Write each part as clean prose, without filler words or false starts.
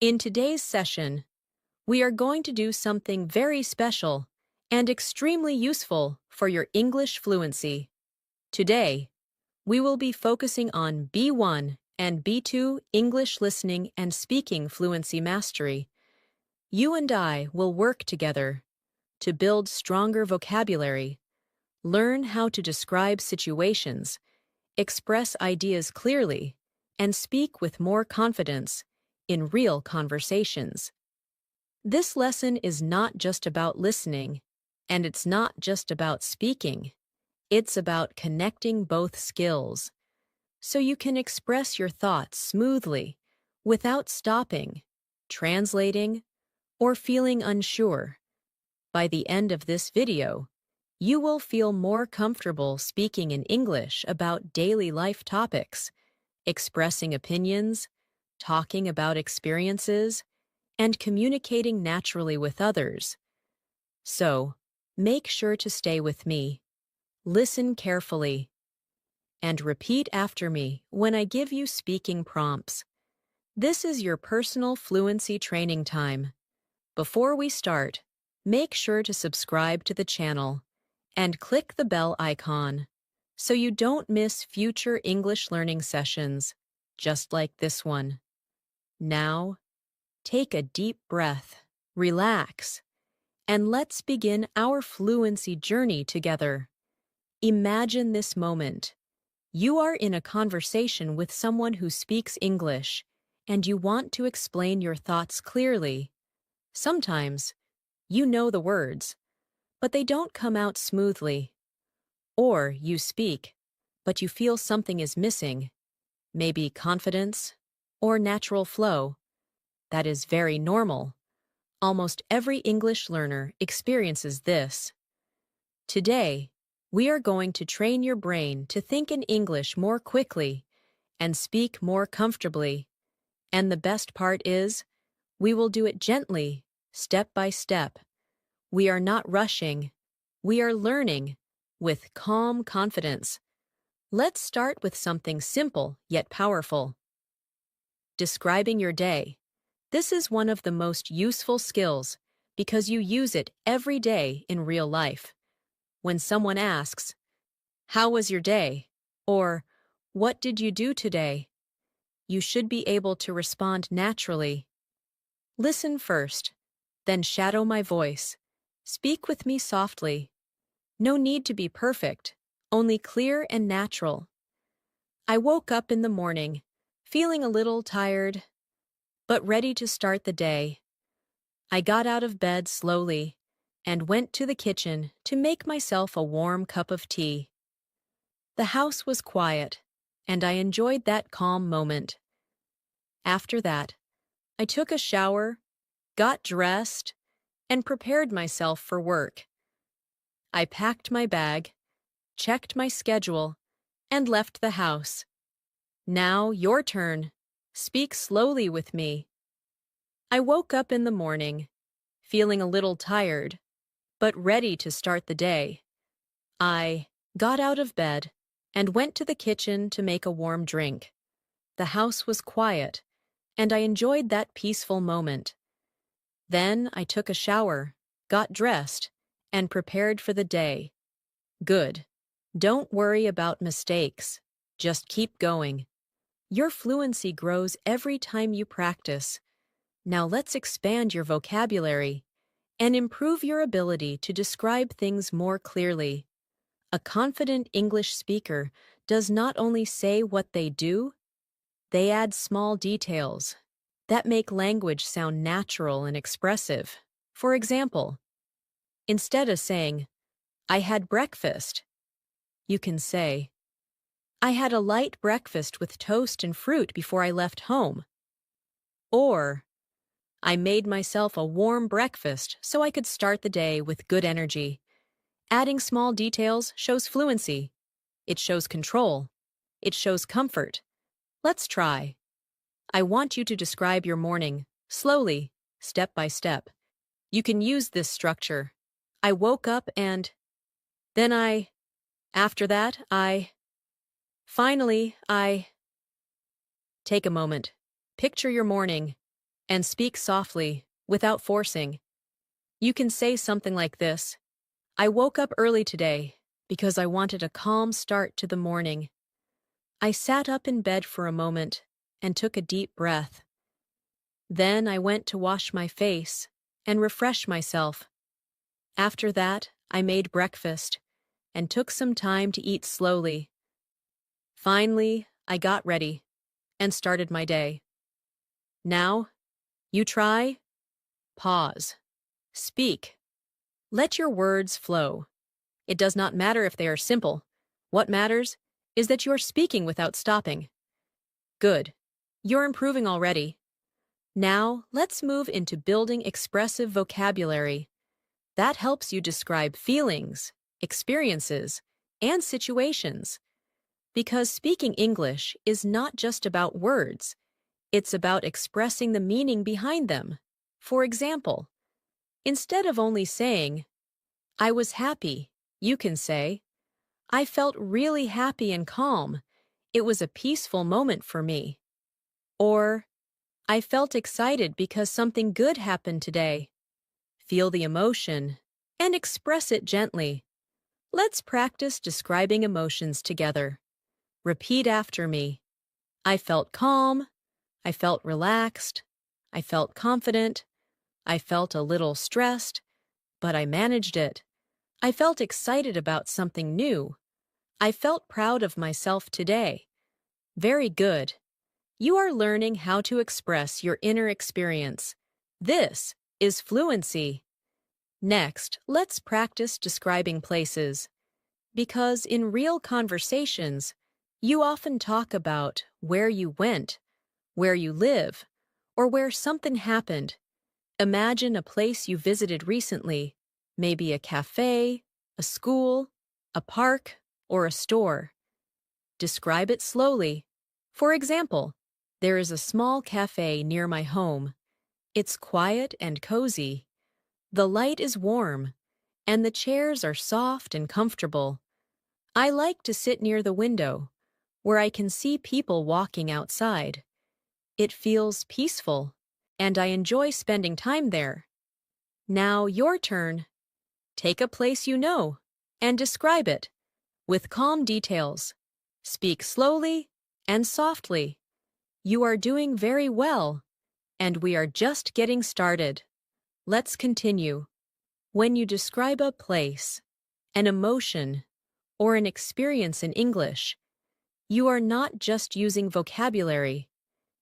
In today's session, we are going to do something very special and extremely useful for your English fluency. Today, we will be focusing on B1 and B2 English listening and speaking fluency mastery. You and I will work together to build stronger vocabulary, learn how to describe situations, express ideas clearly, and speak with more confidence in real conversations. This lesson is not just about listening, and it's not just about speaking. It's about connecting both skills, so you can express your thoughts smoothly without stopping, translating, or feeling unsure. By the end of this video, you will feel more comfortable speaking in English about daily life topics, expressing opinions, talking about experiences, and communicating naturally with others. So, make sure to stay with me, listen carefully, and repeat after me when I give you speaking prompts. This is your personal fluency training time. Before we start, make sure to subscribe to the channel and click the bell icon so you don't miss future English learning sessions, just like this one. Now, take a deep breath, relax, and let's begin our fluency journey together. Imagine this moment. You are in a conversation with someone who speaks English, and you want to explain your thoughts clearly. Sometimes, you know the words, but they don't come out smoothly. Or you speak, but you feel something is missing, maybe confidence or natural flow. That is very normal. Almost every English learner experiences this. Today, we are going to train your brain to think in English more quickly and speak more comfortably. And the best part is, we will do it gently, step by step. We are not rushing. We are learning with calm confidence. Let's start with something simple yet powerful. Describing your day. This is one of the most useful skills because you use it every day in real life. When someone asks, "How was your day?" or "What did you do today?" you should be able to respond naturally. Listen first, then shadow my voice. Speak with me softly. No need to be perfect, only clear and natural. I woke up in the morning, feeling a little tired, but ready to start the day. I got out of bed slowly and went to the kitchen to make myself a warm cup of tea. The house was quiet, and I enjoyed that calm moment. After that, I took a shower, got dressed, and prepared myself for work. I packed my bag, checked my schedule, and left the house. Now, your turn. Speak slowly with me. I woke up in the morning, feeling a little tired, but ready to start the day. I got out of bed and went to the kitchen to make a warm drink. The house was quiet, and I enjoyed that peaceful moment. Then I took a shower, got dressed, and prepared for the day. Good. Don't worry about mistakes. Just keep going. Your fluency grows every time you practice. Now let's expand your vocabulary and improve your ability to describe things more clearly. A confident English speaker does not only say what they do, they add small details that make language sound natural and expressive. For example, instead of saying, "I had breakfast," you can say, "I had a light breakfast with toast and fruit before I left home." Or, "I made myself a warm breakfast so I could start the day with good energy." Adding small details shows fluency. It shows control. It shows comfort. Let's try. I want you to describe your morning, slowly, step by step. You can use this structure. I woke up and then after that, finally, take a moment. Picture your morning. And speak softly, without forcing. You can say something like this: I woke up early today because I wanted a calm start to the morning. I sat up in bed for a moment and took a deep breath. Then I went to wash my face and refresh myself. After that, I made breakfast and took some time to eat slowly. Finally, I got ready and started my day. Now, you try, pause, speak. Let your words flow. It does not matter if they are simple. What matters is that you are speaking without stopping. Good. You're improving already. Now, let's move into building expressive vocabulary. That helps you describe feelings, experiences, and situations. Because speaking English is not just about words, it's about expressing the meaning behind them. For example, instead of only saying, I was happy, you can say, I felt really happy and calm. It was a peaceful moment for me. Or, I felt excited because something good happened today. Feel the emotion and express it gently. Let's practice describing emotions together. Repeat after me. I felt calm. I felt relaxed. I felt confident. I felt a little stressed, but I managed it. I felt excited about something new. I felt proud of myself today. Very good. You are learning how to express your inner experience. This is fluency. Next, let's practice describing places. Because in real conversations, you often talk about where you went, where you live, or where something happened. Imagine a place you visited recently, maybe a cafe, a school, a park, or a store. Describe it slowly. For example, there is a small cafe near my home. It's quiet and cozy. The light is warm, and the chairs are soft and comfortable. I like to sit near the window, where I can see people walking outside. It feels peaceful, and I enjoy spending time there. Now your turn. Take a place you know and describe it with calm details. Speak slowly and softly. You are doing very well, and we are just getting started. Let's continue. When you describe a place, an emotion, or an experience in English, you are not just using vocabulary.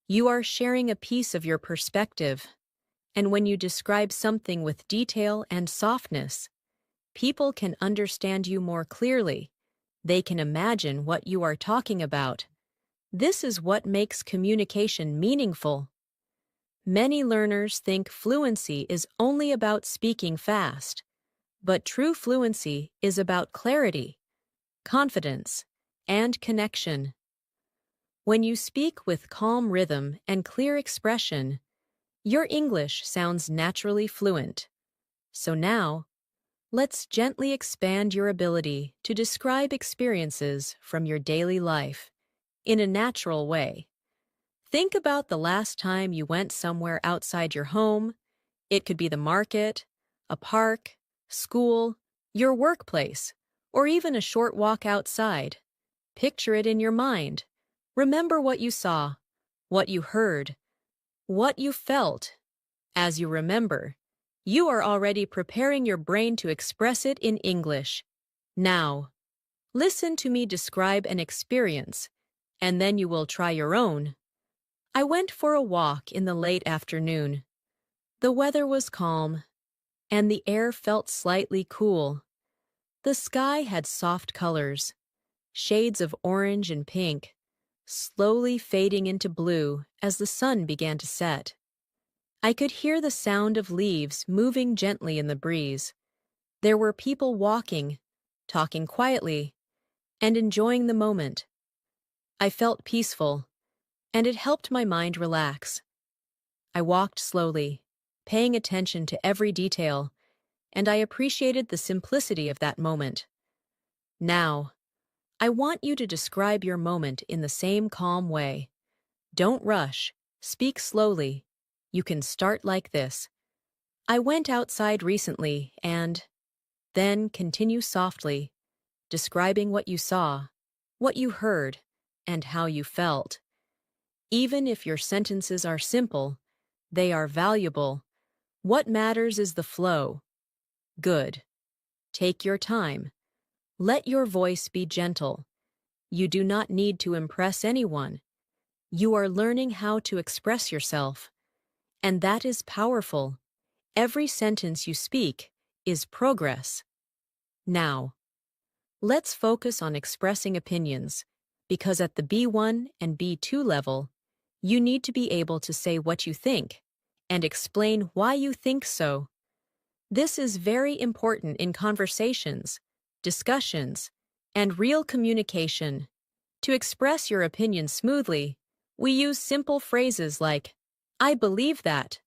You are sharing a piece of your perspective. And when you describe something with detail and softness, people can understand you more clearly. They can imagine what you are talking about. This is what makes communication meaningful. Many learners think fluency is only about speaking fast, but true fluency is about clarity, confidence, and connection. When you speak with calm rhythm and clear expression, your English sounds naturally fluent. So now, let's gently expand your ability to describe experiences from your daily life in a natural way. Think about the last time you went somewhere outside your home. It could be the market, a park, school, your workplace, or even a short walk outside. Picture it in your mind. Remember what you saw, what you heard, what you felt. As you remember, you are already preparing your brain to express it in English. Now, listen to me describe an experience, and then you will try your own. I went for a walk in the late afternoon. The weather was calm, and the air felt slightly cool. The sky had soft colors, shades of orange and pink, slowly fading into blue as the sun began to set. I could hear the sound of leaves moving gently in the breeze. There were people walking, talking quietly, and enjoying the moment. I felt peaceful, and it helped my mind relax. I walked slowly, paying attention to every detail, and I appreciated the simplicity of that moment. Now, I want you to describe your moment in the same calm way. Don't rush, speak slowly, You can start like this. I went outside recently and then continue softly, describing what you saw, what you heard, and how you felt. Even if your sentences are simple, they are valuable. What matters is the flow. Good. Take your time. Let your voice be gentle. You do not need to impress anyone. You are learning how to express yourself. And that is powerful. Every sentence you speak is progress. Now, let's focus on expressing opinions, because at the B1 and B2 level, you need to be able to say what you think and explain why you think so. This is very important in conversations, discussions, and real communication. To express your opinion smoothly, we use simple phrases like, I believe that.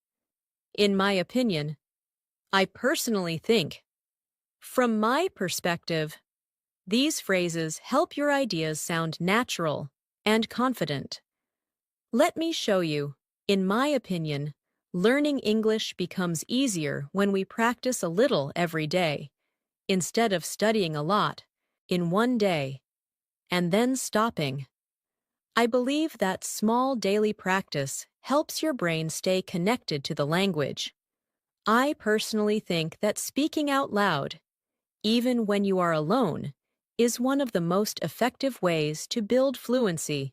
In my opinion. I personally think. From my perspective. These phrases help your ideas sound natural and confident. Let me show you. In my opinion, learning English becomes easier when we practice a little every day, instead of studying a lot in one day and then stopping. I believe that small daily practice helps your brain stay connected to the language. I personally think that speaking out loud, even when you are alone, is one of the most effective ways to build fluency.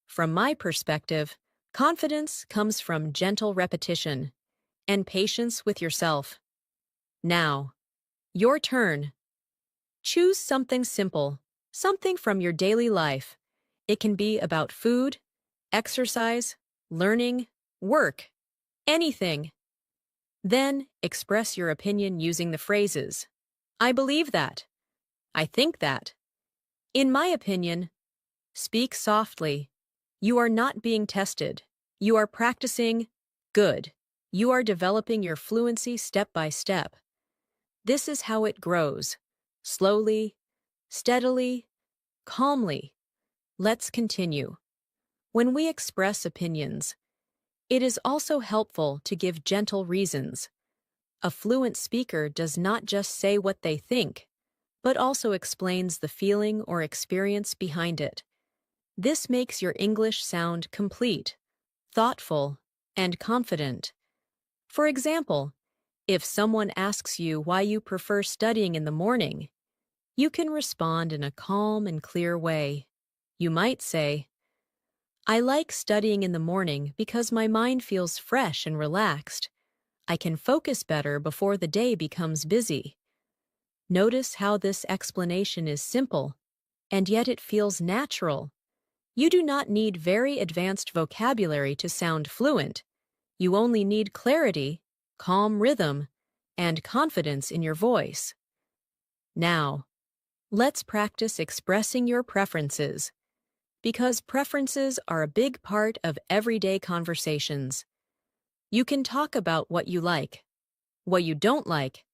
From my perspective, confidence comes from gentle repetition and patience with yourself. Now, your turn. Choose something simple, something from your daily life. It can be about food, exercise, learning, work, anything. Then, express your opinion using the phrases, I believe that. I think that. In my opinion. Speak softly. You are not being tested. You are practicing. Good. You are developing your fluency step by step. This is how it grows. Slowly, steadily, calmly. Let's continue. When we express opinions, it is also helpful to give gentle reasons. A fluent speaker does not just say what they think, but also explains the feeling or experience behind it. This makes your English sound complete, thoughtful, and confident. For example, if someone asks you why you prefer studying in the morning, you can respond in a calm and clear way. You might say, I like studying in the morning because my mind feels fresh and relaxed. I can focus better before the day becomes busy. Notice how this explanation is simple, and yet it feels natural. You do not need very advanced vocabulary to sound fluent. You only need clarity, calm rhythm, and confidence in your voice. Now, let's practice expressing your preferences, because preferences are a big part of everyday conversations. You can talk about what you like, what you don't like,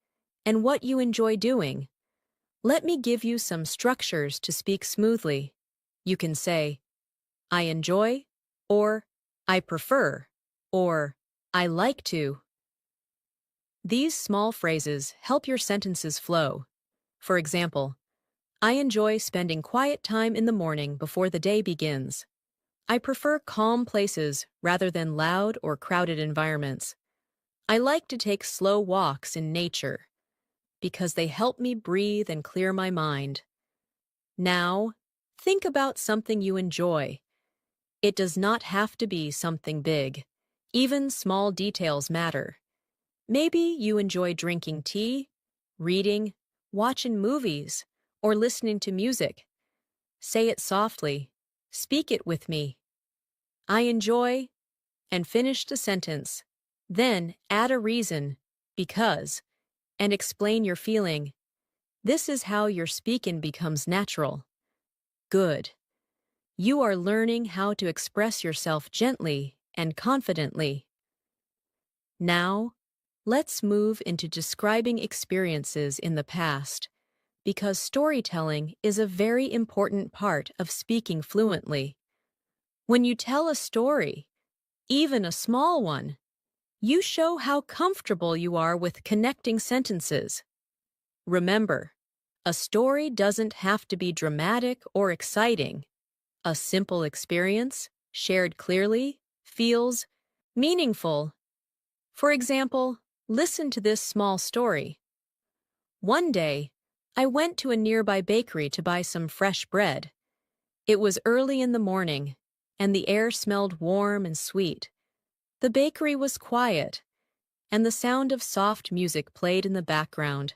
and what you enjoy doing. Let me give you some structures to speak smoothly. You can say, I enjoy, or I prefer, or I like to. These small phrases help your sentences flow. For example, I enjoy spending quiet time in the morning before the day begins. I prefer calm places rather than loud or crowded environments. I like to take slow walks in nature because they help me breathe and clear my mind. Now, think about something you enjoy. It does not have to be something big. Even small details matter. Maybe you enjoy drinking tea, reading, watching movies, or listening to music. Say it softly. Speak it with me. I enjoy, and finish the sentence. Then add a reason, because, and explain your feeling. This is how your speaking becomes natural. Good. You are learning how to express yourself gently and confidently. Now, let's move into describing experiences in the past, because storytelling is a very important part of speaking fluently. When you tell a story, even a small one, You show how comfortable you are with connecting sentences. Remember, a story doesn't have to be dramatic or exciting. A simple experience, shared clearly, feels meaningful. For example, listen to this small story. One day, I went to a nearby bakery to buy some fresh bread. It was early in the morning, and the air smelled warm and sweet. The bakery was quiet, and the sound of soft music played in the background.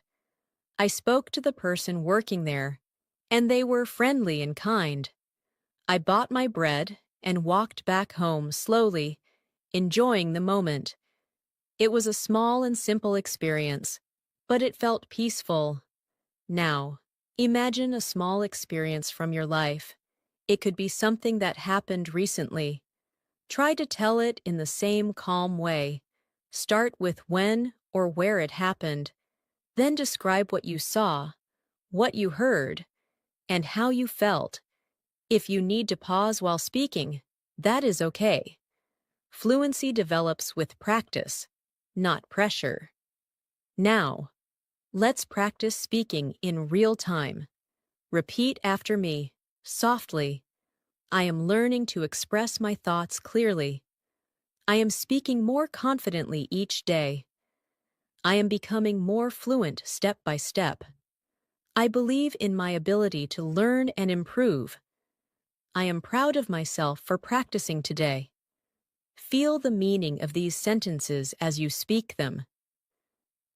I spoke to the person working there, and they were friendly and kind. I bought my bread and walked back home slowly, enjoying the moment. It was a small and simple experience, but it felt peaceful. Now, imagine a small experience from your life. It could be something that happened recently. Try to tell it in the same calm way. Start with when or where it happened, then describe what you saw, what you heard, and how you felt. If you need to pause while speaking, that is okay. Fluency develops with practice, not pressure. Now, let's practice speaking in real time. Repeat after me, softly. I am learning to express my thoughts clearly. I am speaking more confidently each day. I am becoming more fluent step by step. I believe in my ability to learn and improve. I am proud of myself for practicing today. Feel the meaning of these sentences as you speak them.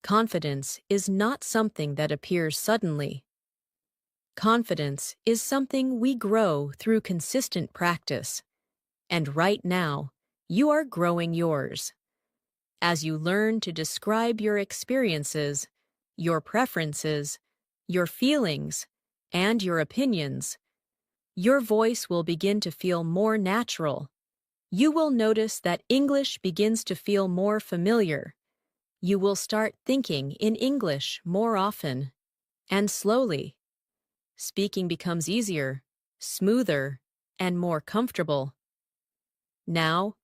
Confidence is not something that appears suddenly. Confidence is something we grow through consistent practice. And right now, you are growing yours. As you learn to describe your experiences, your preferences, your feelings, and your opinions, your voice will begin to feel more natural. You will notice that English begins to feel more familiar. You will start thinking in English more often. And slowly, speaking becomes easier, smoother, and more comfortable. Now,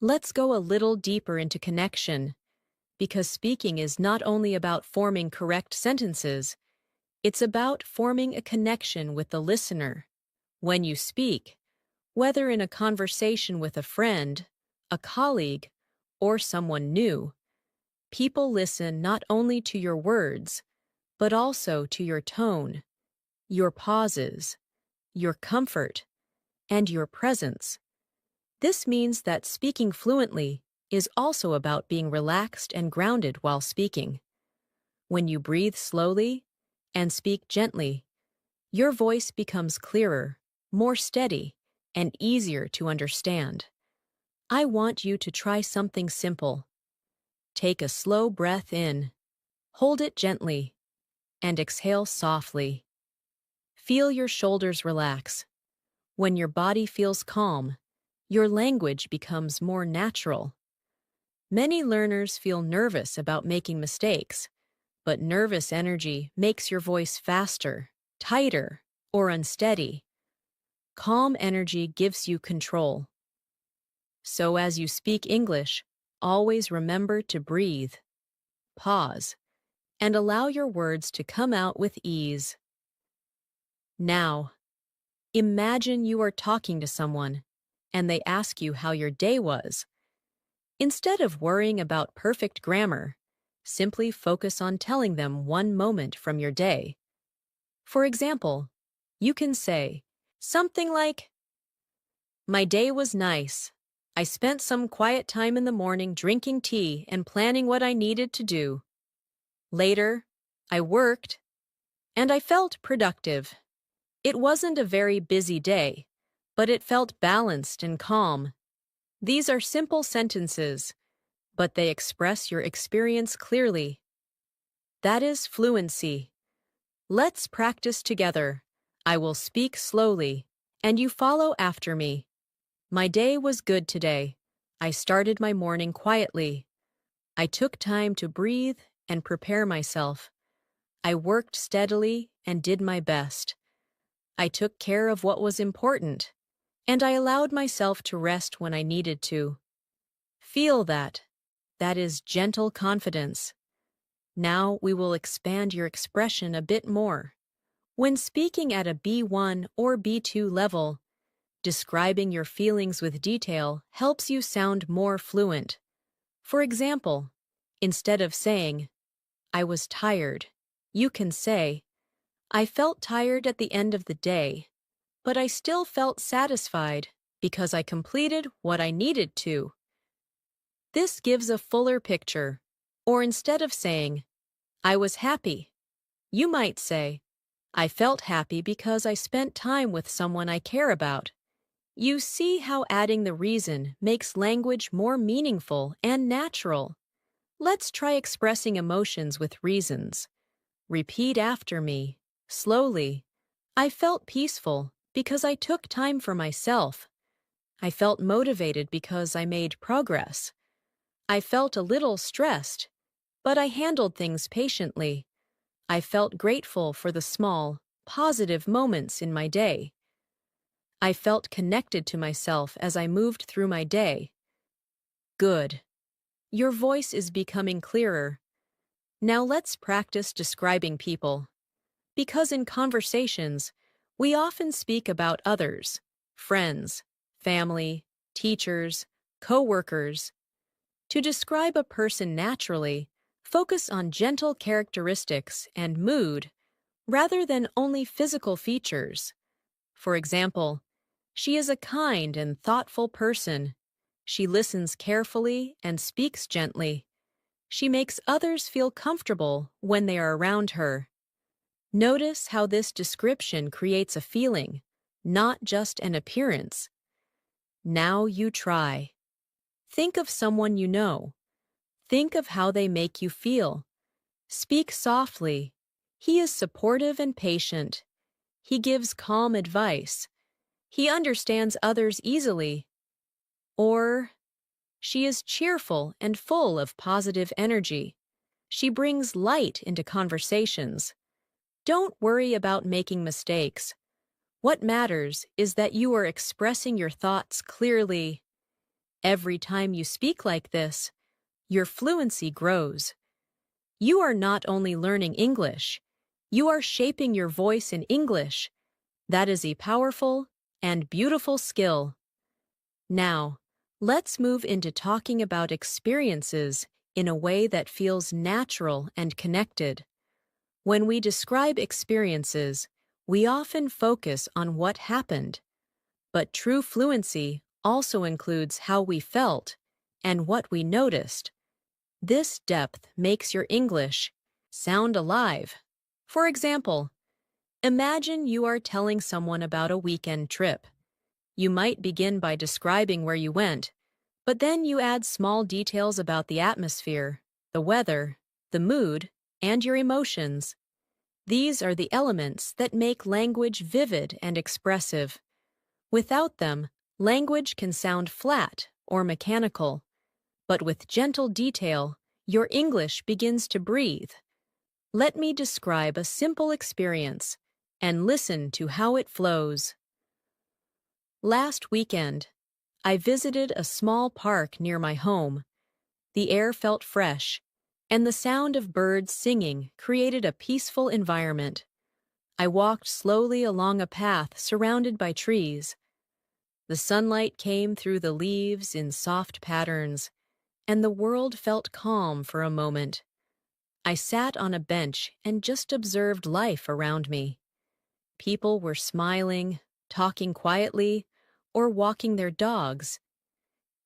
let's go a little deeper into connection, because speaking is not only about forming correct sentences, it's about forming a connection with the listener. When you speak, whether in a conversation with a friend, a colleague, or someone new, people listen not only to your words, but also to your tone, your pauses, your comfort, and your presence. This means that speaking fluently is also about being relaxed and grounded while speaking. When you breathe slowly and speak gently, your voice becomes clearer, more steady, and easier to understand. I want you to try something simple. Take a slow breath in, hold it gently, and exhale softly. Feel your shoulders relax. When your body feels calm, your language becomes more natural. Many learners feel nervous about making mistakes, but nervous energy makes your voice faster, tighter, or unsteady. Calm energy gives you control. So as you speak English, always remember to breathe, pause, and allow your words to come out with ease. Now, imagine you are talking to someone, and they ask you how your day was. Instead of worrying about perfect grammar, simply focus on telling them one moment from your day. For example, you can say something like, "My day was nice. I spent some quiet time in the morning drinking tea and planning what I needed to do. Later, I worked, and I felt productive. It wasn't a very busy day, but it felt balanced and calm." These are simple sentences, but they express your experience clearly. That is fluency. Let's practice together. I will speak slowly, and you follow after me. My day was good today. I started my morning quietly. I took time to breathe and prepare myself. I worked steadily and did my best. I took care of what was important, and I allowed myself to rest when I needed to. Feel that. that is gentle confidence. Now we will expand your expression a bit more. When speaking at a B1 or B2 level, describing your feelings with detail helps you sound more fluent. For example, instead of saying, "I was tired," you can say, "I felt tired at the end of the day, but I still felt satisfied because I completed what I needed to." This gives a fuller picture. Or instead of saying, "I was happy," you might say, "I felt happy because I spent time with someone I care about." You see how adding the reason makes language more meaningful and natural. Let's try expressing emotions with reasons. Repeat after me, slowly. "I felt peaceful because I took time for myself. I felt motivated because I made progress. I felt a little stressed, but I handled things patiently. I felt grateful for the small, positive moments in my day. I felt connected to myself as I moved through my day." Good. Your voice is becoming clearer. Now let's practice describing people. Because in conversations, we often speak about others, friends, family, teachers, co-workers. To describe a person naturally, focus on gentle characteristics and mood rather than only physical features. For example, "She is a kind and thoughtful person. She listens carefully and speaks gently. She makes others feel comfortable when they are around her." Notice how this description creates a feeling, not just an appearance. Now you try. Think of someone you know. Think of how they make you feel. Speak softly. "He is supportive and patient. He gives calm advice. He understands others easily." Or, "She is cheerful and full of positive energy. She brings light into conversations." Don't worry about making mistakes. What matters is that you are expressing your thoughts clearly. Every time you speak like this, your fluency grows. You are not only learning English, you are shaping your voice in English. That is a powerful and beautiful skill. Now, let's move into talking about experiences in a way that feels natural and connected. When we describe experiences, we often focus on what happened, but true fluency also includes how we felt and what we noticed. This depth makes your English sound alive. For example, imagine you are telling someone about a weekend trip. You might begin by describing where you went, but then you add small details about the atmosphere, the weather, the mood, and your emotions. These are the elements that make language vivid and expressive. Without them, language can sound flat or mechanical. But with gentle detail, your English begins to breathe. Let me describe a simple experience and listen to how it flows. Last weekend, I visited a small park near my home. The air felt fresh, and the sound of birds singing created a peaceful environment. I walked slowly along a path surrounded by trees. The sunlight came through the leaves in soft patterns, and the world felt calm for a moment. I sat on a bench and just observed life around me. People were smiling, talking quietly, or walking their dogs.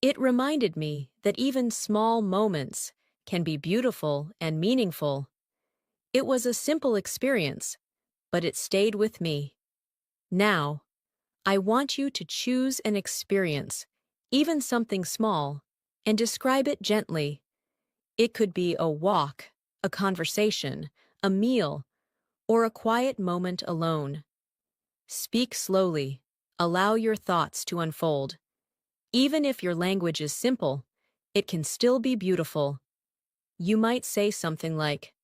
It reminded me that even small moments can be beautiful and meaningful. It was a simple experience, but it stayed with me. Now, I want you to choose an experience, even something small, and describe it gently. It could be a walk, a conversation, a meal, or a quiet moment alone. Speak slowly. Allow your thoughts to unfold. Even if your language is simple, it can still be beautiful. You might say something like,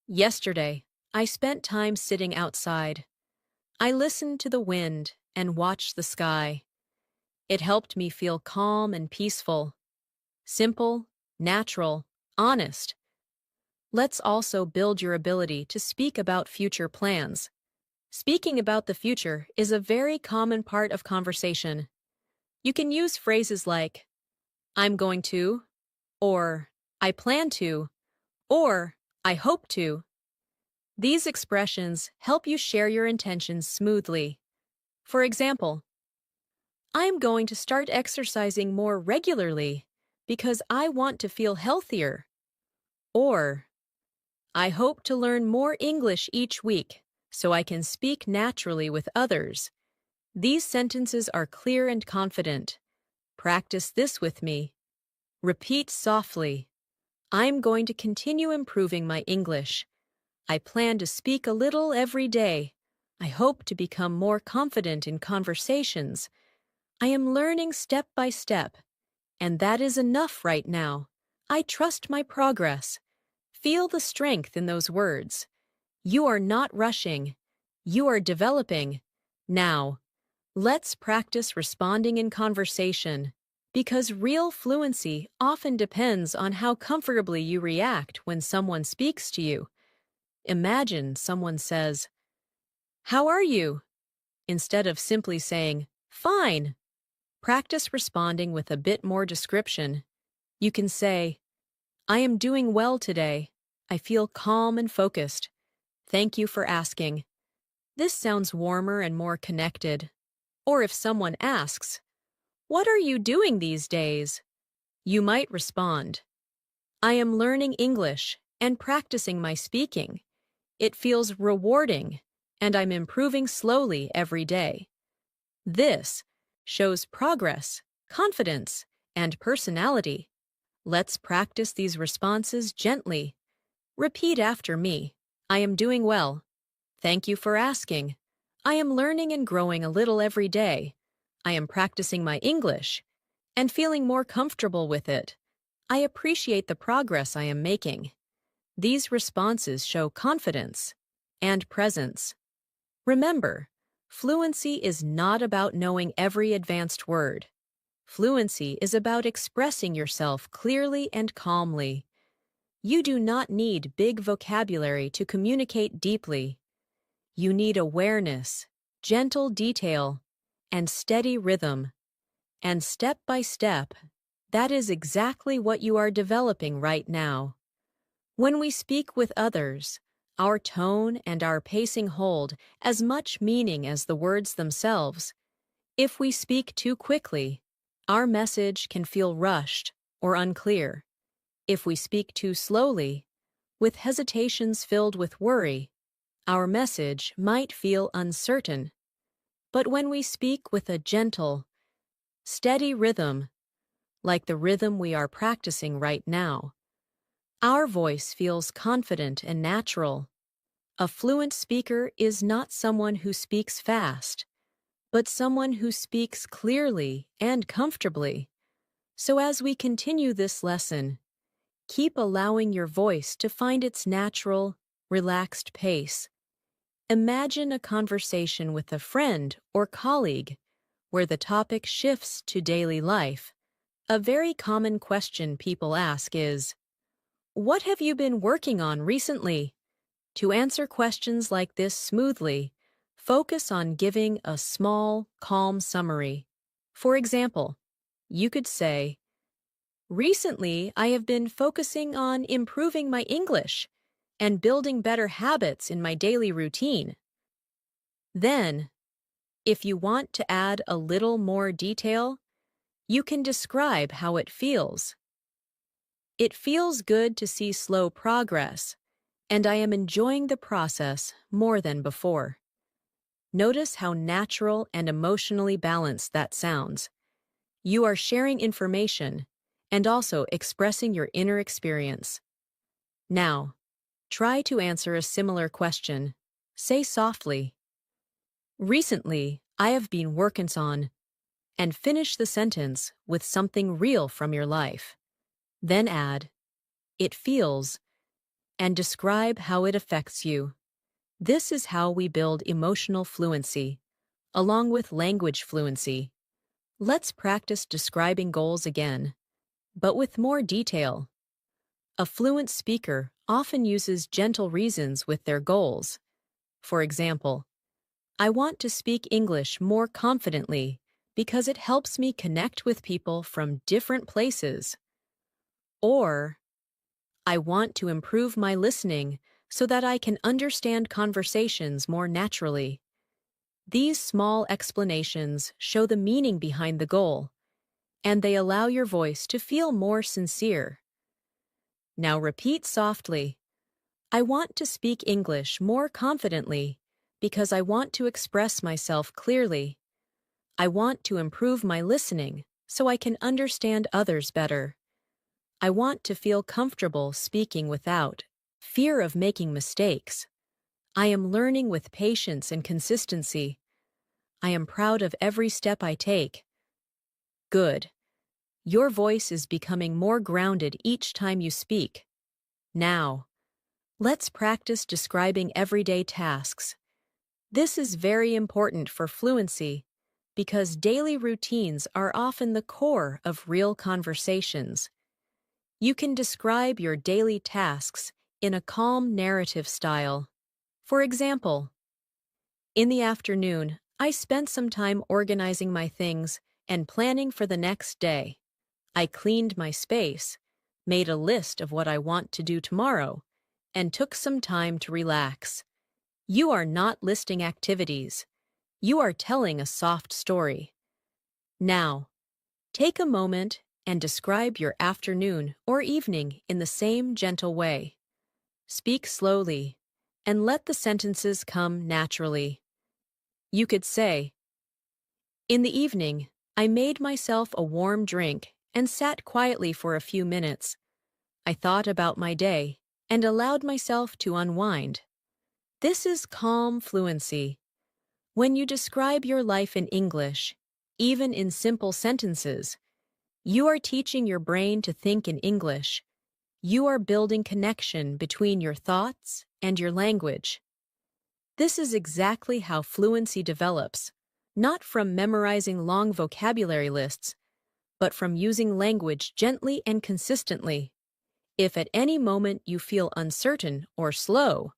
"Yesterday, I spent time sitting outside. I listened to the wind and watched the sky. It helped me feel calm and peaceful." Simple, natural, honest. Let's also build your ability to speak about future plans. Speaking about the future is a very common part of conversation. You can use phrases like, I'm going to, or I plan to, or I hope to. These expressions help you share your intentions smoothly. For example, I am going to start exercising more regularly because I want to feel healthier. Or, I hope to learn more English each week so I can speak naturally with others. These sentences are clear and confident. Practice this with me. Repeat softly. I'm going to continue improving my English. I plan to speak a little every day. I hope to become more confident in conversations. I am learning step by step. And that is enough right now. I trust my progress. Feel the strength in those words. You are not rushing. You are developing. Now, let's practice responding in conversation, because real fluency often depends on how comfortably you react when someone speaks to you. Imagine someone says, "How are you?" instead of simply saying, "Fine." Practice responding with a bit more description. You can say, I am doing well today. I feel calm and focused. Thank you for asking. This sounds warmer and more connected. Or if someone asks, what are you doing these days? You might respond, I am learning English and practicing my speaking. It feels rewarding, and I'm improving slowly every day. This shows progress, confidence, and personality. Let's practice these responses gently. Repeat after me. I am doing well. Thank you for asking. I am learning and growing a little every day. I am practicing my English and feeling more comfortable with it. I appreciate the progress I am making. These responses show confidence and presence. Remember, fluency is not about knowing every advanced word. Fluency is about expressing yourself clearly and calmly. You do not need big vocabulary to communicate deeply. You need awareness, gentle detail, and steady rhythm. And step by step, that is exactly what you are developing right now. When we speak with others, our tone and our pacing hold as much meaning as the words themselves. If we speak too quickly, our message can feel rushed or unclear. If we speak too slowly, with hesitations filled with worry, our message might feel uncertain. But when we speak with a gentle, steady rhythm, like the rhythm we are practicing right now, our voice feels confident and natural. A fluent speaker is not someone who speaks fast, but someone who speaks clearly and comfortably. So as we continue this lesson, keep allowing your voice to find its natural, relaxed pace. Imagine a conversation with a friend or colleague where the topic shifts to daily life. A very common question people ask is, what have you been working on recently? To answer questions like this smoothly, focus on giving a small, calm summary. For example, you could say, recently I have been focusing on improving my English and building better habits in my daily routine. Then, if you want to add a little more detail, you can describe how it feels. It feels good to see slow progress, and I am enjoying the process more than before. Notice how natural and emotionally balanced that sounds. You are sharing information and also expressing your inner experience. Now, try to answer a similar question. Say softly, recently, I have been working on, and finish the sentence with something real from your life. Then add, it feels, and describe how it affects you. This is how we build emotional fluency, along with language fluency. Let's practice describing goals again. but with more detail. A fluent speaker often uses gentle reasons with their goals. For example, I want to speak English more confidently because it helps me connect with people from different places. Or, I want to improve my listening so that I can understand conversations more naturally. These small explanations show the meaning behind the goal, and they allow your voice to feel more sincere. Now repeat softly. I want to speak English more confidently because I want to express myself clearly. I want to improve my listening so I can understand others better. I want to feel comfortable speaking without fear of making mistakes. I am learning with patience and consistency. I am proud of every step I take. Good. Your voice is becoming more grounded each time you speak. Now, let's practice describing everyday tasks. This is very important for fluency because daily routines are often the core of real conversations. You can describe your daily tasks in a calm narrative style. For example, in the afternoon, I spent some time organizing my things and planning for the next day. I cleaned my space, made a list of what I want to do tomorrow, and took some time to relax. You are not listing activities. You are telling a soft story. Now, take a moment and describe your afternoon or evening in the same gentle way. Speak slowly and let the sentences come naturally. You could say, in the evening, I made myself a warm drink and sat quietly for a few minutes. I thought about my day and allowed myself to unwind. This is calm fluency. When you describe your life in English, even in simple sentences, you are teaching your brain to think in English. You are building connection between your thoughts and your language. This is exactly how fluency develops, not from memorizing long vocabulary lists, but from using language gently and consistently. If at any moment you feel uncertain or slow,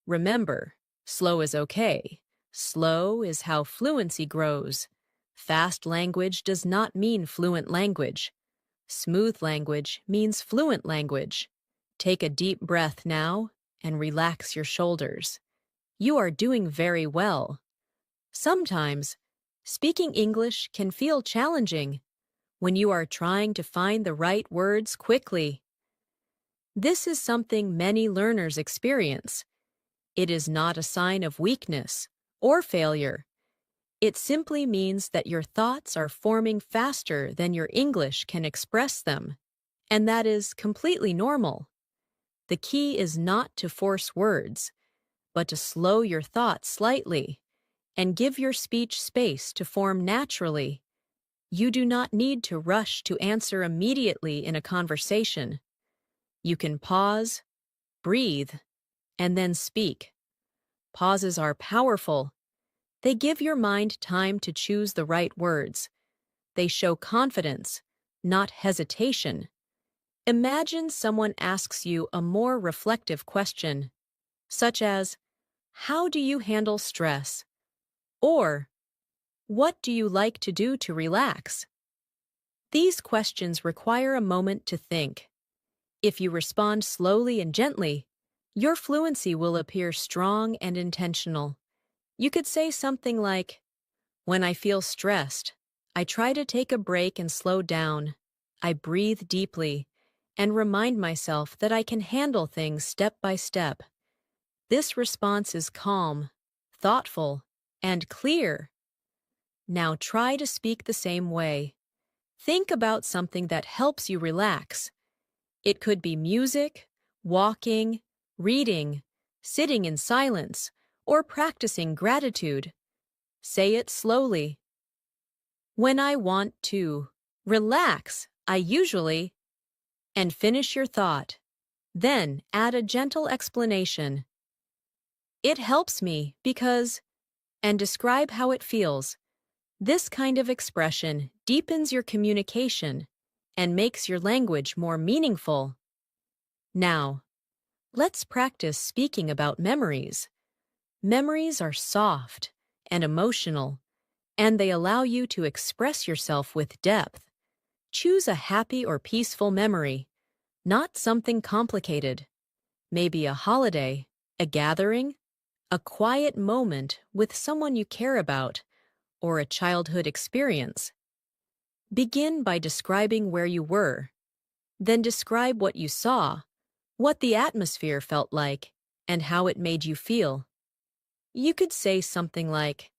remember, slow is okay. Slow is how fluency grows. Fast language does not mean fluent language. Smooth language means fluent language. Take a deep breath now and relax your shoulders. You are doing very well. Sometimes, speaking English can feel challenging when you are trying to find the right words quickly. This is something many learners experience. It is not a sign of weakness or failure. It simply means that your thoughts are forming faster than your English can express them, and that is completely normal. The key is not to force words, but to slow your thoughts slightly and give your speech space to form naturally. You do not need to rush to answer immediately in a conversation. You can pause, breathe, and then speak. Pauses are powerful. They give your mind time to choose the right words. They show confidence, not hesitation. Imagine someone asks you a more reflective question, such as, how do you handle stress? Or, what do you like to do to relax? These questions require a moment to think. If you respond slowly and gently, your fluency will appear strong and intentional. You could say something like, when I feel stressed, I try to take a break and slow down. I breathe deeply and remind myself that I can handle things step by step. This response is calm, thoughtful, and clear. Now try to speak the same way. Think about something that helps you relax. It could be music, walking, reading, sitting in silence, or practicing gratitude. Say it slowly. When I want to relax, I usually, and finish your thought. Then add a gentle explanation. It helps me because, and describe how it feels. This kind of expression deepens your communication and makes your language more meaningful. Now, let's practice speaking about memories. Memories are soft and emotional, and they allow you to express yourself with depth. Choose a happy or peaceful memory, not something complicated. Maybe a holiday, a gathering, a quiet moment with someone you care about, or a childhood experience. Begin by describing where you were. Then describe what you saw, what the atmosphere felt like, and how it made you feel. You could say something like,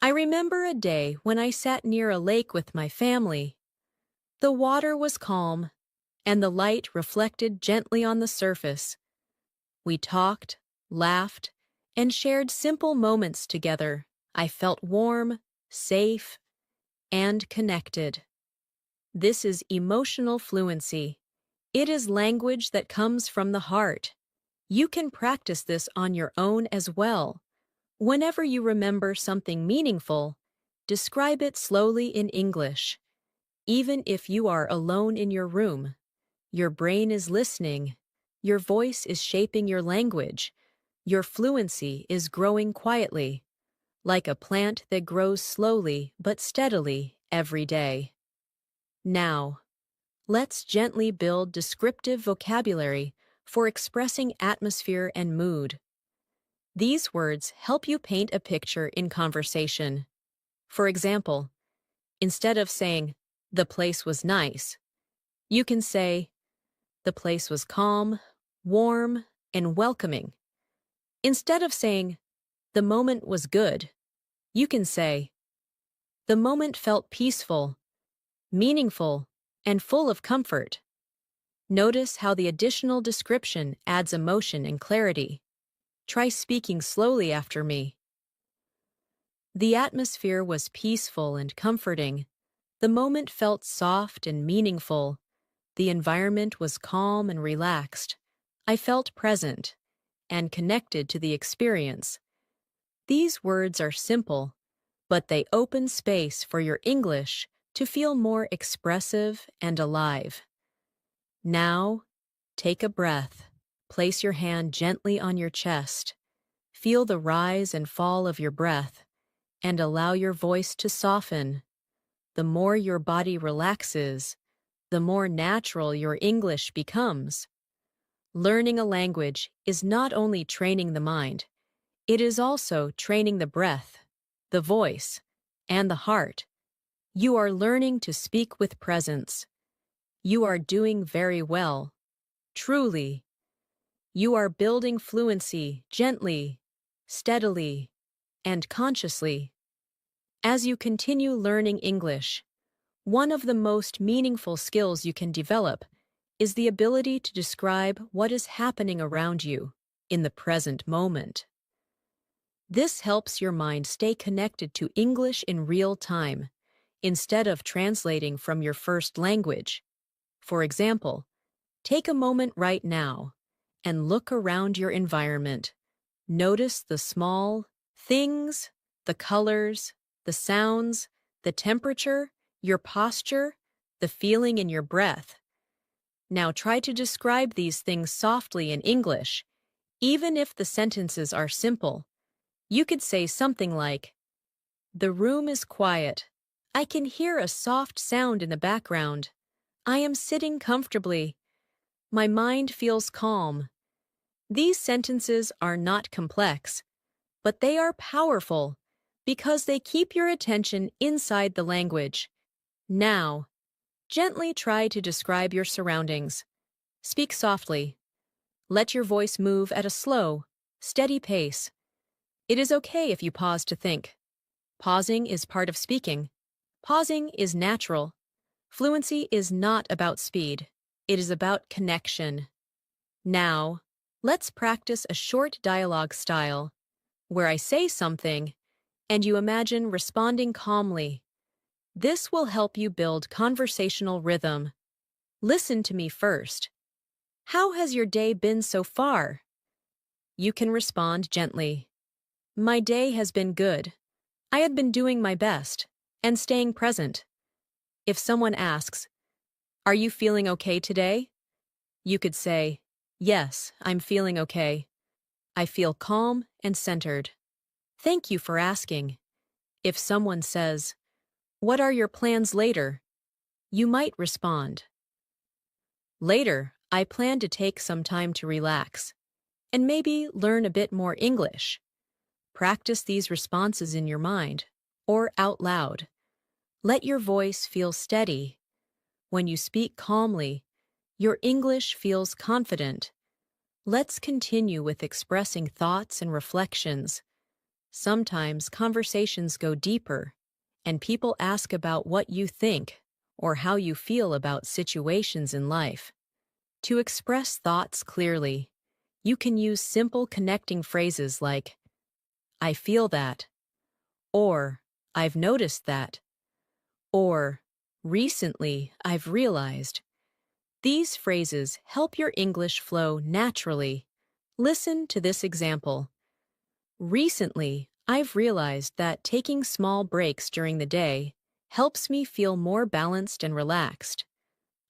I remember a day when I sat near a lake with my family. The water was calm, and the light reflected gently on the surface. We talked, laughed, and shared simple moments together. I felt warm, safe, and connected. This is emotional fluency. It is language that comes from the heart. You can practice this on your own as well. Whenever you remember something meaningful, describe it slowly in English. Even if you are alone in your room, your brain is listening. Your voice is shaping your language. Your fluency is growing quietly, like a plant that grows slowly but steadily every day. Now, let's gently build descriptive vocabulary for expressing atmosphere and mood. These words help you paint a picture in conversation. For example, instead of saying, the place was nice, you can say, the place was calm, warm, and welcoming. Instead of saying, the moment was good, you can say, the moment felt peaceful, meaningful, and full of comfort. Notice how the additional description adds emotion and clarity. Try speaking slowly after me. The atmosphere was peaceful and comforting. The moment felt soft and meaningful. The environment was calm and relaxed. I felt present and connected to the experience. These words are simple, but they open space for your English to feel more expressive and alive. Now, take a breath. Place your hand gently on your chest. Feel the rise and fall of your breath, and allow your voice to soften. The more your body relaxes, the more natural your English becomes. Learning a language is not only training the mind, it is also training the breath, the voice, and the heart. You are learning to speak with presence. You are doing very well. Truly. You are building fluency gently, steadily, and consciously. As you continue learning English, one of the most meaningful skills you can develop is the ability to describe what is happening around you in the present moment. This helps your mind stay connected to English in real time, instead of translating from your first language. For example, take a moment right now and look around your environment. Notice the small things, the colors, the sounds, the temperature, your posture, the feeling in your breath. Now try to describe these things softly in English, even if the sentences are simple. You could say something like, the room is quiet. I can hear a soft sound in the background. I am sitting comfortably. My mind feels calm. These sentences are not complex, but they are powerful because they keep your attention inside the language. Now, gently try to describe your surroundings. Speak softly. Let your voice move at a slow, steady pace. It is okay if you pause to think. Pausing is part of speaking. Pausing is natural. Fluency is not about speed. It is about connection. Now, let's practice a short dialogue style, where I say something, and you imagine responding calmly. This will help you build conversational rhythm. Listen to me first. How has your day been so far? You can respond gently. My day has been good. I have been doing my best and staying present. If someone asks, Are you feeling okay today? You could say, yes, I'm feeling okay. I feel calm and centered. Thank you for asking. If someone says, what are your plans later? You might respond, later, I plan to take some time to relax and maybe learn a bit more English. Practice these responses in your mind or out loud. Let your voice feel steady. When you speak calmly, your English feels confident. Let's continue with expressing thoughts and reflections. Sometimes conversations go deeper, and people ask about what you think or how you feel about situations in life. To express thoughts clearly, you can use simple connecting phrases like, I feel that, or I've noticed that, or recently I've realized. These phrases help your English flow naturally. Listen to this example. Recently, I've realized that taking small breaks during the day helps me feel more balanced and relaxed.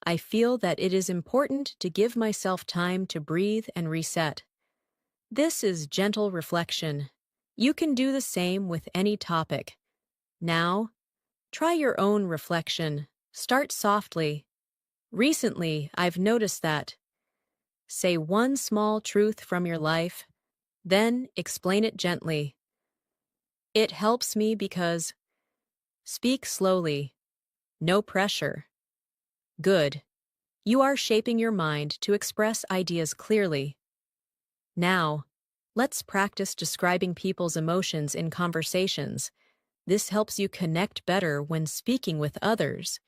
I feel that it is important to give myself time to breathe and reset. This is gentle reflection. You can do the same with any topic. Now, try your own reflection. Start softly. Recently, I've noticed that. Say one small truth from your life, then explain it gently. It helps me because speak slowly, no pressure. Good. You are shaping your mind to express ideas clearly. Now, let's practice describing people's emotions in conversations. This helps you connect better when speaking with others.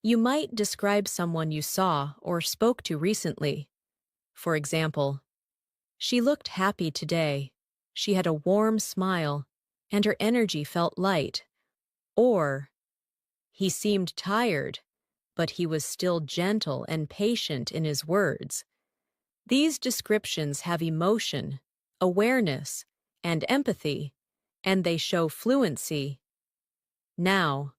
You might describe someone you saw or spoke to recently. For example, she looked happy today. She had a warm smile, and her energy felt light. Or, he seemed tired, but he was still gentle and patient in his words. These descriptions have emotion, awareness, and empathy, and they show fluency. Now,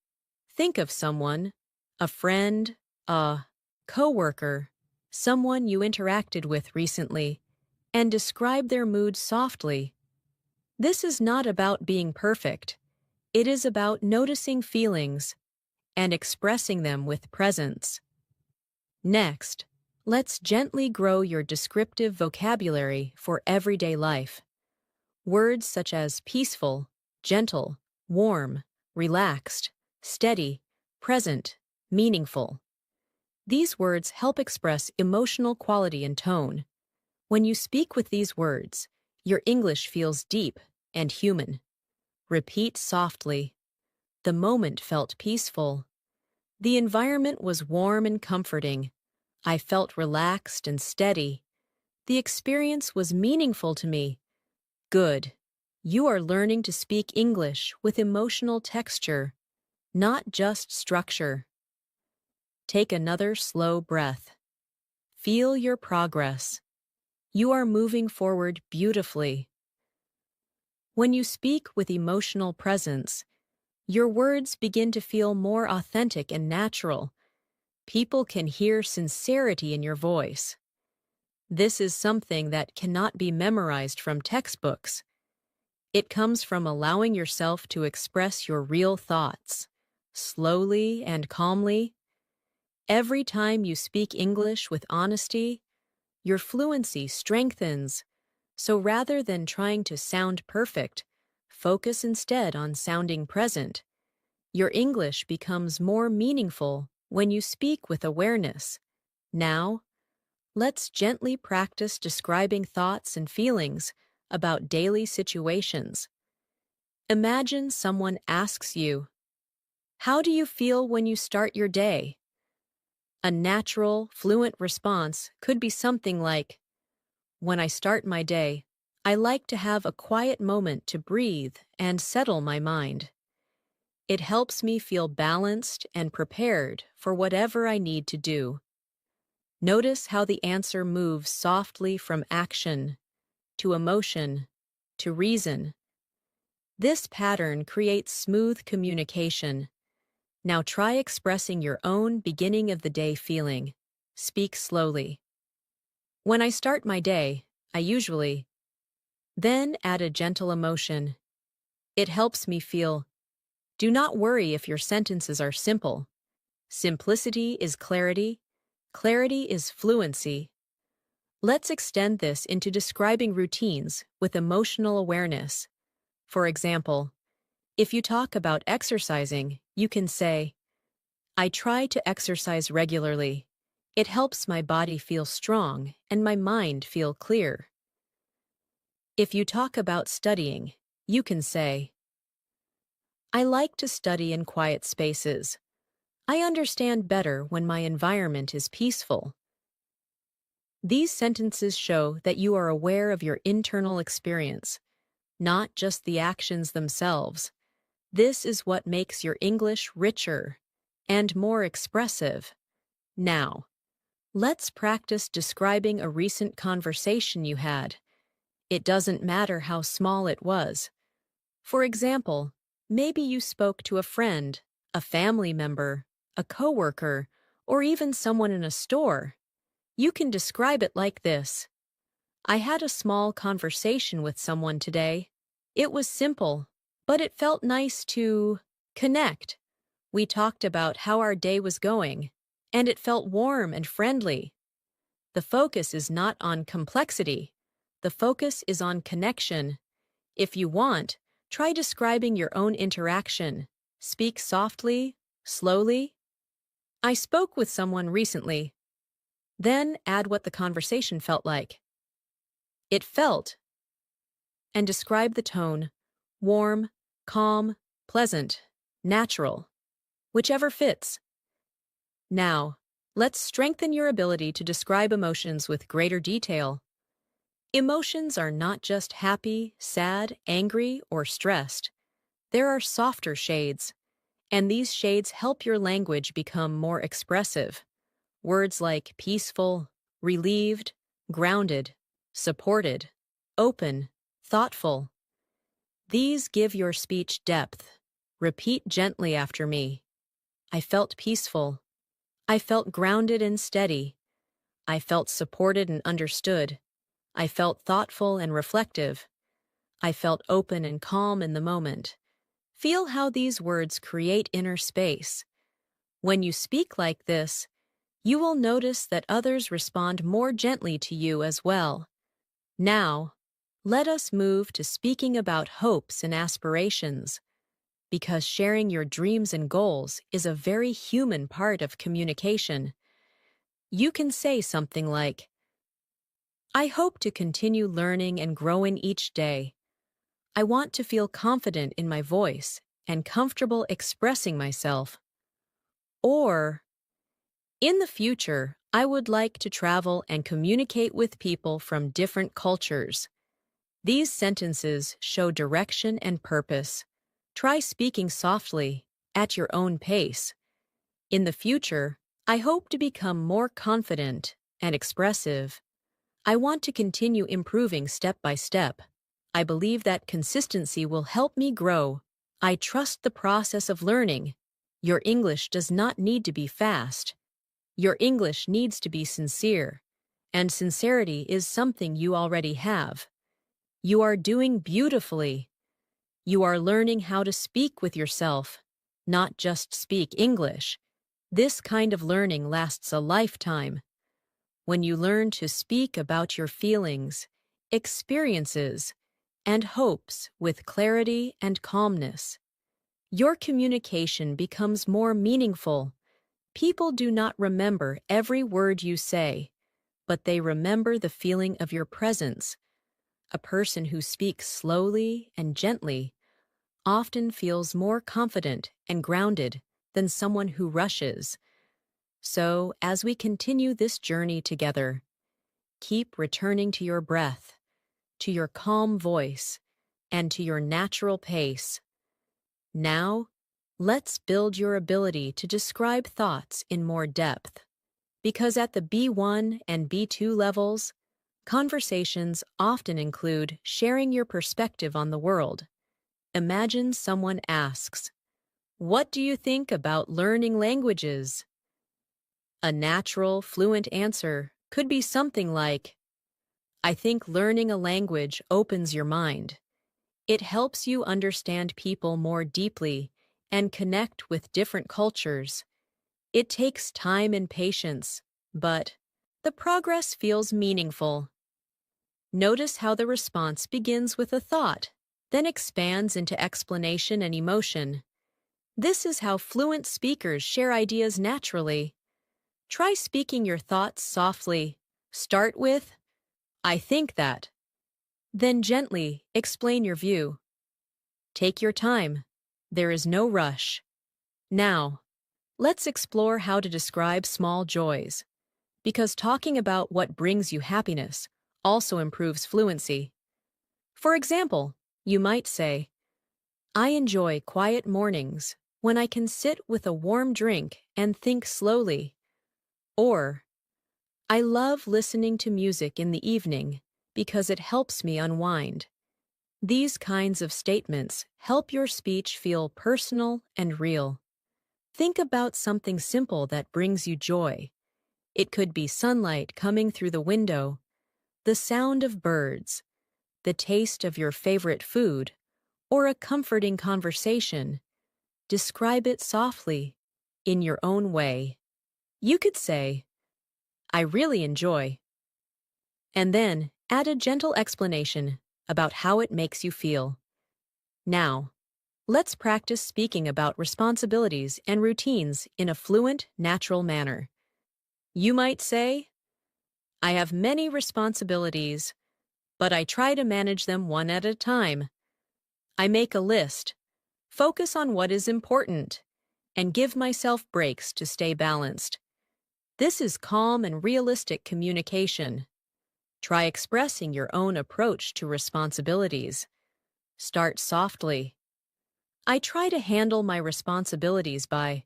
think of someone, a friend, a coworker, someone you interacted with recently, and describe their mood softly. This is not about being perfect. It is about noticing feelings and expressing them with presence. Next, let's gently grow your descriptive vocabulary for everyday life. Words such as peaceful, gentle, warm, relaxed, steady, present, meaningful. These words help express emotional quality and tone. When you speak with these words, your English feels deep and human. Repeat softly. The moment felt peaceful. The environment was warm and comforting. I felt relaxed and steady. The experience was meaningful to me. Good. You are learning to speak English with emotional texture, not just structure. Take another slow breath. Feel your progress. You are moving forward beautifully. When you speak with emotional presence, your words begin to feel more authentic and natural. People can hear sincerity in your voice. This is something that cannot be memorized from textbooks. It comes from allowing yourself to express your real thoughts, slowly and calmly. Every time you speak English with honesty, your fluency strengthens. So rather than trying to sound perfect, focus instead on sounding present. Your English becomes more meaningful when you speak with awareness. Now, let's gently practice describing thoughts and feelings about daily situations. Imagine someone asks you, how do you feel when you start your day? A natural, fluent response could be something like, when I start my day, I like to have a quiet moment to breathe and settle my mind. It helps me feel balanced and prepared for whatever I need to do. Notice how the answer moves softly from action to emotion to reason. This pattern creates smooth communication. Now try expressing your own beginning of the day feeling. Speak slowly. When I start my day, I usually. Then add a gentle emotion. It helps me feel. Do not worry if your sentences are simple. Simplicity is clarity. Clarity is fluency. Let's extend this into describing routines with emotional awareness. For example, if you talk about exercising, you can say, I try to exercise regularly. It helps my body feel strong and my mind feel clear. If you talk about studying, you can say, I like to study in quiet spaces. I understand better when my environment is peaceful. These sentences show that you are aware of your internal experience, not just the actions themselves. This is what makes your English richer and more expressive. Now, let's practice describing a recent conversation you had. It doesn't matter how small it was. For example, maybe you spoke to a friend, a family member, a coworker, or even someone in a store. You can describe it like this. I had a small conversation with someone today. It was simple, but it felt nice to connect. We talked about how our day was going, and it felt warm and friendly. The focus is not on complexity. The focus is on connection. If you want, try describing your own interaction. Speak softly, slowly. I spoke with someone recently. Then add what the conversation felt like. It felt, and describe the tone, warm, calm, pleasant, natural, whichever fits. Now, let's strengthen your ability to describe emotions with greater detail. Emotions are not just happy, sad, angry, or stressed. There are softer shades, and these shades help your language become more expressive. Words like peaceful, relieved, grounded, supported, open, thoughtful. These give your speech depth. Repeat gently after me. I felt peaceful. I felt grounded and steady. I felt supported and understood. I felt thoughtful and reflective. I felt open and calm in the moment. Feel how these words create inner space. When you speak like this, you will notice that others respond more gently to you as well. Now, let us move to speaking about hopes and aspirations, because sharing your dreams and goals is a very human part of communication. You can say something like, I hope to continue learning and growing each day. I want to feel confident in my voice and comfortable expressing myself. Or, in the future, I would like to travel and communicate with people from different cultures. These sentences show direction and purpose. Try speaking softly, at your own pace. In the future, I hope to become more confident and expressive. I want to continue improving step by step. I believe that consistency will help me grow. I trust the process of learning. Your English does not need to be fast. Your English needs to be sincere. And sincerity is something you already have. You are doing beautifully. You are learning how to speak with yourself, not just speak English. This kind of learning lasts a lifetime. When you learn to speak about your feelings, experiences, and hopes with clarity and calmness, your communication becomes more meaningful. People do not remember every word you say, but they remember the feeling of your presence. A person who speaks slowly and gently often feels more confident and grounded than someone who rushes. So, as we continue this journey together, keep returning to your breath, to your calm voice, and to your natural pace. Now, let's build your ability to describe thoughts in more depth. Because at the B1 and B2 levels, conversations often include sharing your perspective on the world. Imagine someone asks, What do you think about learning languages? A natural, fluent answer could be something like, I think learning a language opens your mind. It helps you understand people more deeply and connect with different cultures. It takes time and patience, but the progress feels meaningful. Notice how the response begins with a thought, then expands into explanation and emotion. This is how fluent speakers share ideas naturally. Try speaking your thoughts softly. Start with, I think that. Then gently explain your view. Take your time. There is no rush. Now, let's explore how to describe small joys, because talking about what brings you happiness also improves fluency. For example, you might say, I enjoy quiet mornings when I can sit with a warm drink and think slowly. Or, I love listening to music in the evening because it helps me unwind. These kinds of statements help your speech feel personal and real. Think about something simple that brings you joy. It could be sunlight coming through the window, the sound of birds, the taste of your favorite food, or a comforting conversation. Describe it softly, in your own way. You could say, I really enjoy, and then add a gentle explanation about how it makes you feel. Now, let's practice speaking about responsibilities and routines in a fluent, natural manner. You might say, I have many responsibilities, but I try to manage them one at a time. I make a list, focus on what is important, and give myself breaks to stay balanced. This is calm and realistic communication. Try expressing your own approach to responsibilities. Start softly. I try to handle my responsibilities by,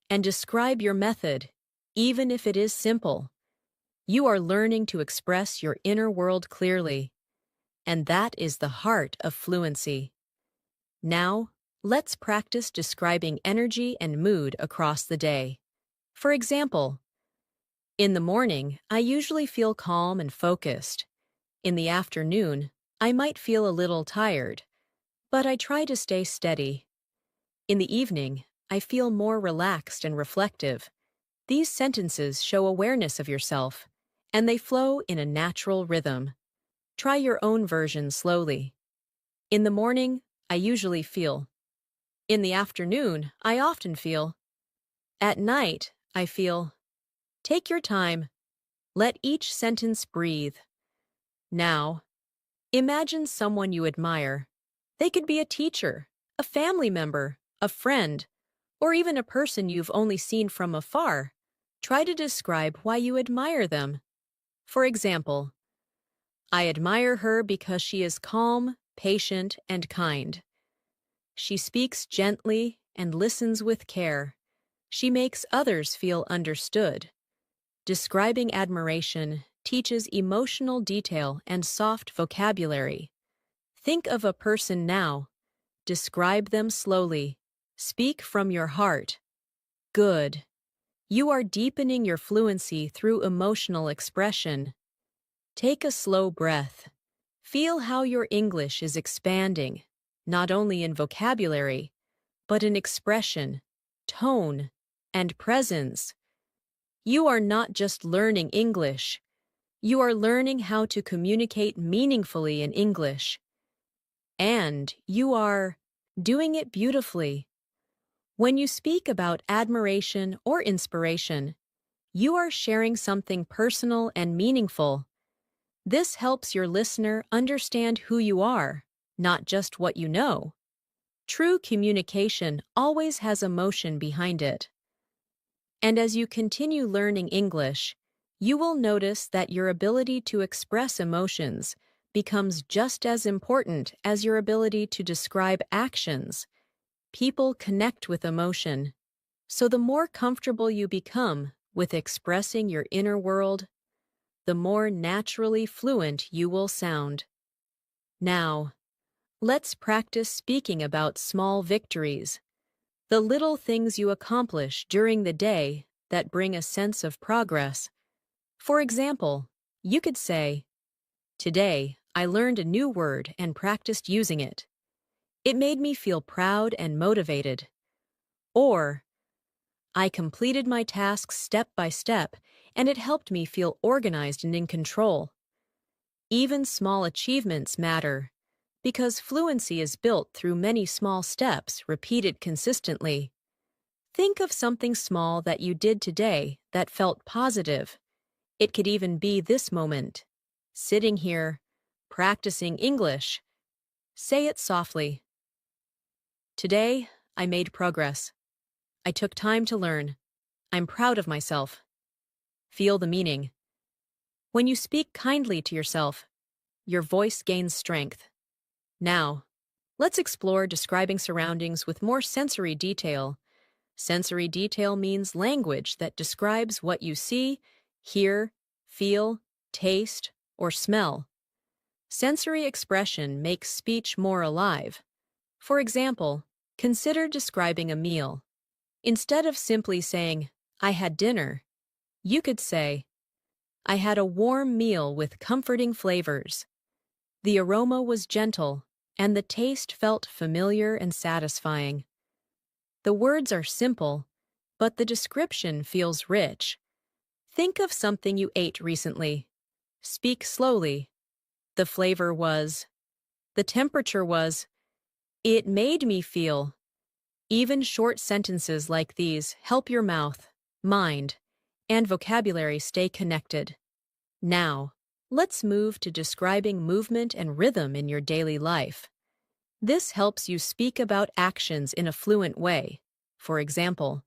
and describe your method, even if it is simple. You are learning to express your inner world clearly, and that is the heart of fluency. Now, let's practice describing energy and mood across the day. For example, in the morning, I usually feel calm and focused. In the afternoon, I might feel a little tired, but I try to stay steady. In the evening, I feel more relaxed and reflective. These sentences show awareness of yourself, and they flow in a natural rhythm. Try your own version slowly. In the morning, I usually feel. In the afternoon, I often feel. At night, I feel. Take your time. Let each sentence breathe. Now, imagine someone you admire. They could be a teacher, a family member, a friend, or even a person you've only seen from afar. Try to describe why you admire them. For example, I admire her because she is calm, patient, and kind. She speaks gently and listens with care. She makes others feel understood. Describing admiration teaches emotional detail and soft vocabulary. Think of a person now. Describe them slowly. Speak from your heart. Good. You are deepening your fluency through emotional expression. Take a slow breath. Feel how your English is expanding, not only in vocabulary, but in expression, tone, and presence. You are not just learning English. You are learning how to communicate meaningfully in English. And you are doing it beautifully. When you speak about admiration or inspiration, you are sharing something personal and meaningful. This helps your listener understand who you are, not just what you know. True communication always has emotion behind it. And as you continue learning English, you will notice that your ability to express emotions becomes just as important as your ability to describe actions. People connect with emotion. So the more comfortable you become with expressing your inner world, the more naturally fluent you will sound. Now, let's practice speaking about small victories. The little things you accomplish during the day that bring a sense of progress. For example, you could say, "Today, I learned a new word and practiced using it. It made me feel proud and motivated." Or, "I completed my tasks step by step, and it helped me feel organized and in control." Even small achievements matter, because fluency is built through many small steps repeated consistently. Think of something small that you did today that felt positive. It could even be this moment. Sitting here, practicing English. Say it softly. "Today, I made progress. I took time to learn. I'm proud of myself." Feel the meaning. When you speak kindly to yourself, your voice gains strength. Now, let's explore describing surroundings with more sensory detail. Sensory detail means language that describes what you see, hear, feel, taste, or smell. Sensory expression makes speech more alive. For example, consider describing a meal. Instead of simply saying, "I had dinner," you could say, "I had a warm meal with comforting flavors. The aroma was gentle, and the taste felt familiar and satisfying." The words are simple, but the description feels rich. Think of something you ate recently. Speak slowly. The flavor was. The temperature was. It made me feel. Even short sentences like these help your mouth, mind, and vocabulary stay connected. Now, let's move to describing movement and rhythm in your daily life. This helps you speak about actions in a fluent way. For example,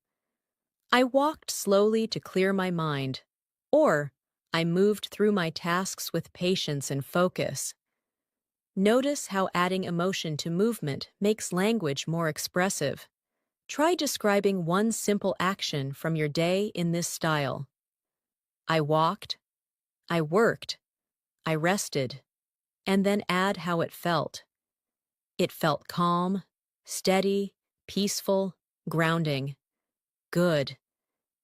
"I walked slowly to clear my mind," or "I moved through my tasks with patience and focus." Notice how adding emotion to movement makes language more expressive. Try describing one simple action from your day in this style. "I walked," "I worked," "I rested," and then add how it felt. It felt calm, steady, peaceful, grounding. Good.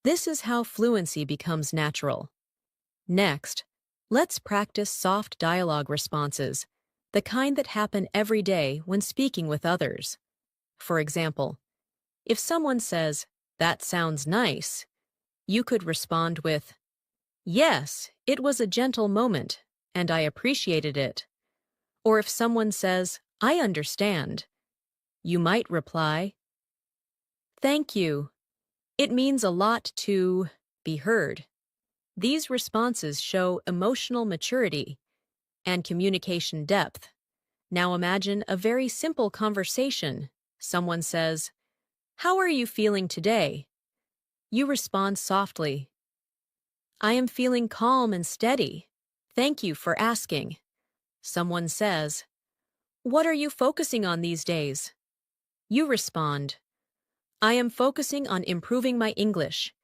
This is how fluency becomes natural. Next, let's practice soft dialogue responses, the kind that happen every day when speaking with others. For example, if someone says, "That sounds nice," you could respond with, "Yes, it was a gentle moment, and I appreciated it." Or if someone says, "I understand," you might reply, "Thank you. It means a lot to be heard." These responses show emotional maturity and communication depth. Now imagine a very simple conversation. Someone says, "How are you feeling today?" You respond softly, "I am feeling calm and steady. Thank you for asking." Someone says, "What are you focusing on these days?" You respond, "I am focusing on improving my English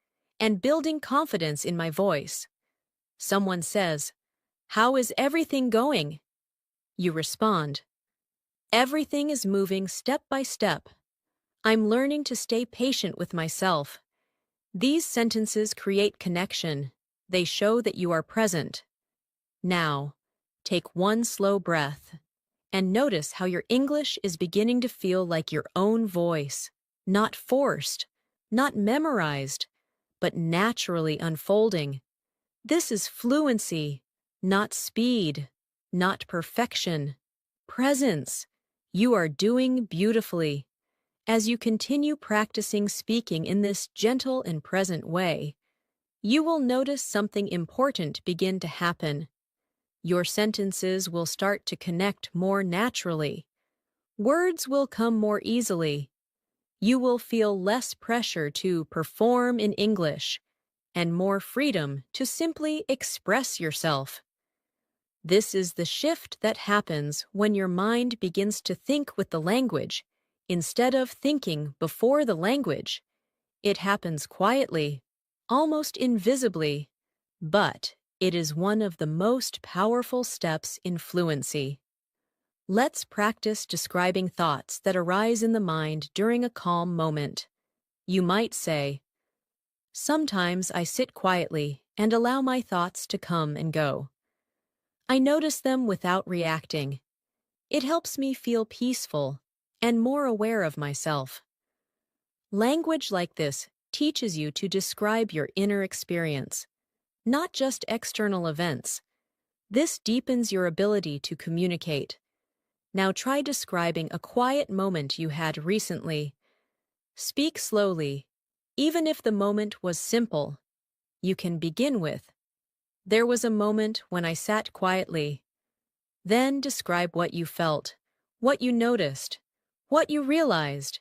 and building confidence in my voice." Someone says, "How is everything going?" You respond, "Everything is moving step by step. I'm learning to stay patient with myself." These sentences create connection. They show that you are present. Now, take one slow breath and notice how your English is beginning to feel like your own voice, not forced, not memorized, but naturally unfolding. This is fluency, not speed, not perfection. Presence. You are doing beautifully. As you continue practicing speaking in this gentle and present way, you will notice something important begin to happen. Your sentences will start to connect more naturally. Words will come more easily. You will feel less pressure to perform in English and more freedom to simply express yourself. This is the shift that happens when your mind begins to think with the language instead of thinking before the language. It happens quietly, almost invisibly, but it is one of the most powerful steps in fluency. Let's practice describing thoughts that arise in the mind during a calm moment. You might say, "Sometimes I sit quietly and allow my thoughts to come and go. I notice them without reacting. It helps me feel peaceful and more aware of myself." Language like this teaches you to describe your inner experience, not just external events. This deepens your ability to communicate. Now try describing a quiet moment you had recently. Speak slowly, even if the moment was simple. You can begin with, "There was a moment when I sat quietly." Then describe what you felt, what you noticed, what you realized.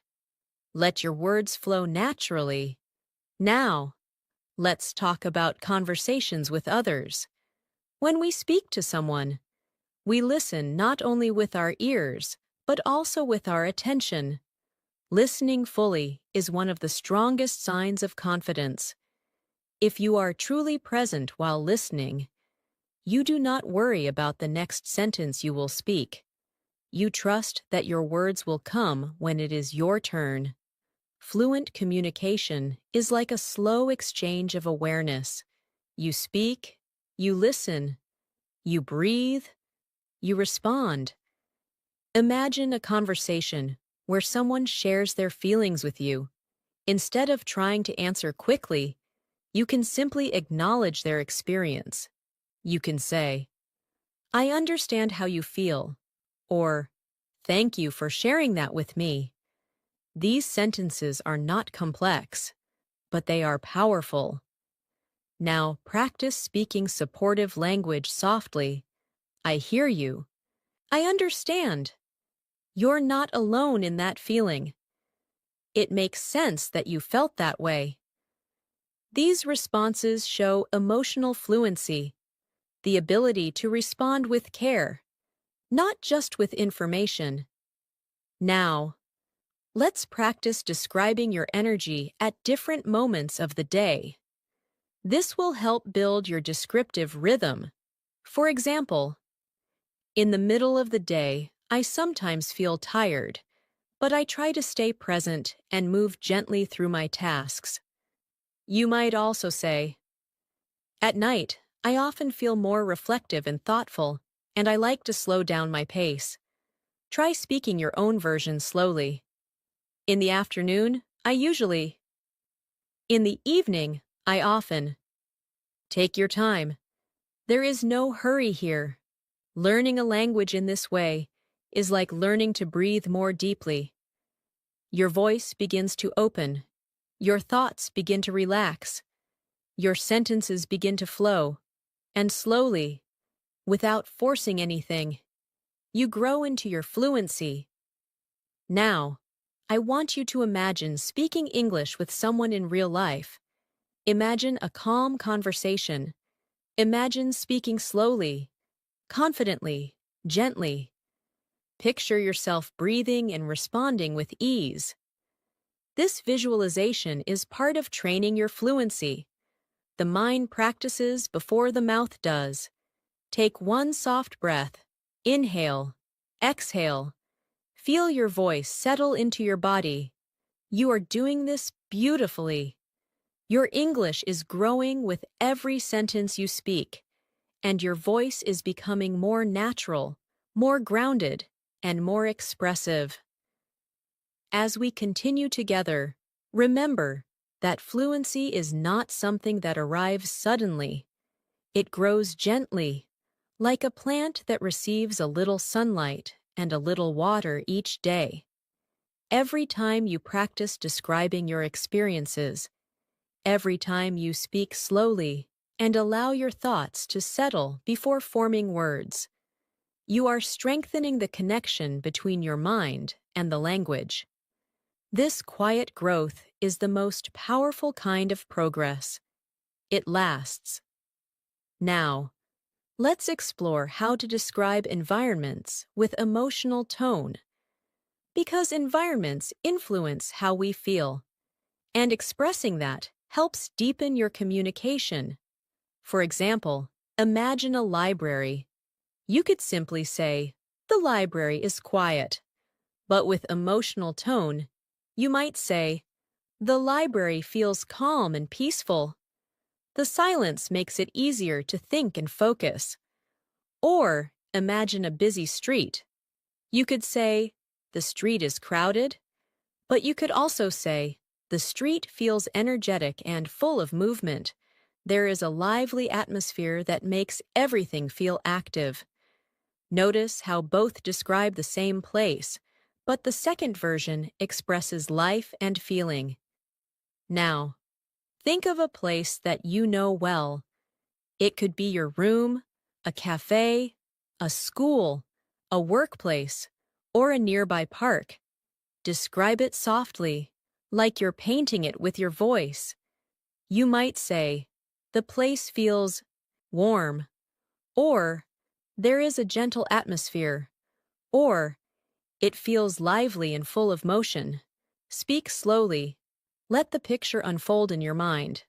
Let your words flow naturally. Now, let's talk about conversations with others. When we speak to someone, we listen not only with our ears, but also with our attention. Listening fully is one of the strongest signs of confidence. If you are truly present while listening, you do not worry about the next sentence you will speak. You trust that your words will come when it is your turn. Fluent communication is like a slow exchange of awareness. You speak, you listen, you breathe, you respond. Imagine a conversation where someone shares their feelings with you. Instead of trying to answer quickly, you can simply acknowledge their experience. You can say, "I understand how you feel," or "Thank you for sharing that with me." These sentences are not complex, but they are powerful. Now practice speaking supportive language softly. "I hear you. I understand. You're not alone in that feeling. It makes sense that you felt that way." These responses show emotional fluency, the ability to respond with care, not just with information. Now, let's practice describing your energy at different moments of the day. This will help build your descriptive rhythm. For example, "In the middle of the day, I sometimes feel tired, but I try to stay present and move gently through my tasks." You might also say, "At night, I often feel more reflective and thoughtful, and I like to slow down my pace." Try speaking your own version slowly. "In the afternoon, I usually." "In the evening, I often." Take your time. There is no hurry here. Learning a language in this way is like learning to breathe more deeply. Your voice begins to open. Your thoughts begin to relax. Your sentences begin to flow. And slowly, without forcing anything, you grow into your fluency. Now, I want you to imagine speaking English with someone in real life. Imagine a calm conversation. Imagine speaking slowly, confidently, gently. Picture yourself breathing and responding with ease. This visualization is part of training your fluency. The mind practices before the mouth does. Take one soft breath. Inhale. Exhale. Feel your voice settle into your body. You are doing this beautifully. Your English is growing with every sentence you speak, and your voice is becoming more natural, more grounded, and more expressive. As we continue together, remember that fluency is not something that arrives suddenly. It grows gently, like a plant that receives a little sunlight and a little water each day. Every time you practice describing your experiences, every time you speak slowly and allow your thoughts to settle before forming words, you are strengthening the connection between your mind and the language. This quiet growth is the most powerful kind of progress. It lasts. Now, let's explore how to describe environments with emotional tone. Because environments influence how we feel, and expressing that helps deepen your communication. For example, imagine a library. You could simply say, The library is quiet, but with emotional tone, you might say, the library feels calm and peaceful. The silence makes it easier to think and focus. Or imagine a busy street. You could say, the street is crowded, but you could also say, the street feels energetic and full of movement. There is a lively atmosphere that makes everything feel active. Notice how both describe the same place, but the second version expresses life and feeling. Now, think of a place that you know well. It could be your room, a cafe, a school, a workplace, or a nearby park. Describe it softly, like you're painting it with your voice. You might say, the place feels warm, or there is a gentle atmosphere, or it feels lively and full of motion. Speak slowly. Let the picture unfold in your mind.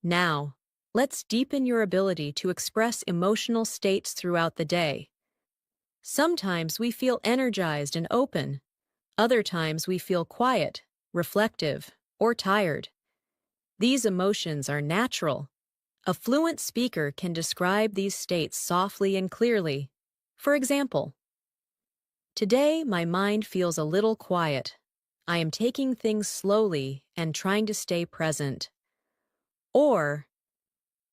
Now, let's deepen your ability to express emotional states throughout the day. Sometimes we feel energized and open. Other times we feel quiet, reflective, or tired. These emotions are natural. A fluent speaker can describe these states softly and clearly. For example, today my mind feels a little quiet. I am taking things slowly and trying to stay present. Or,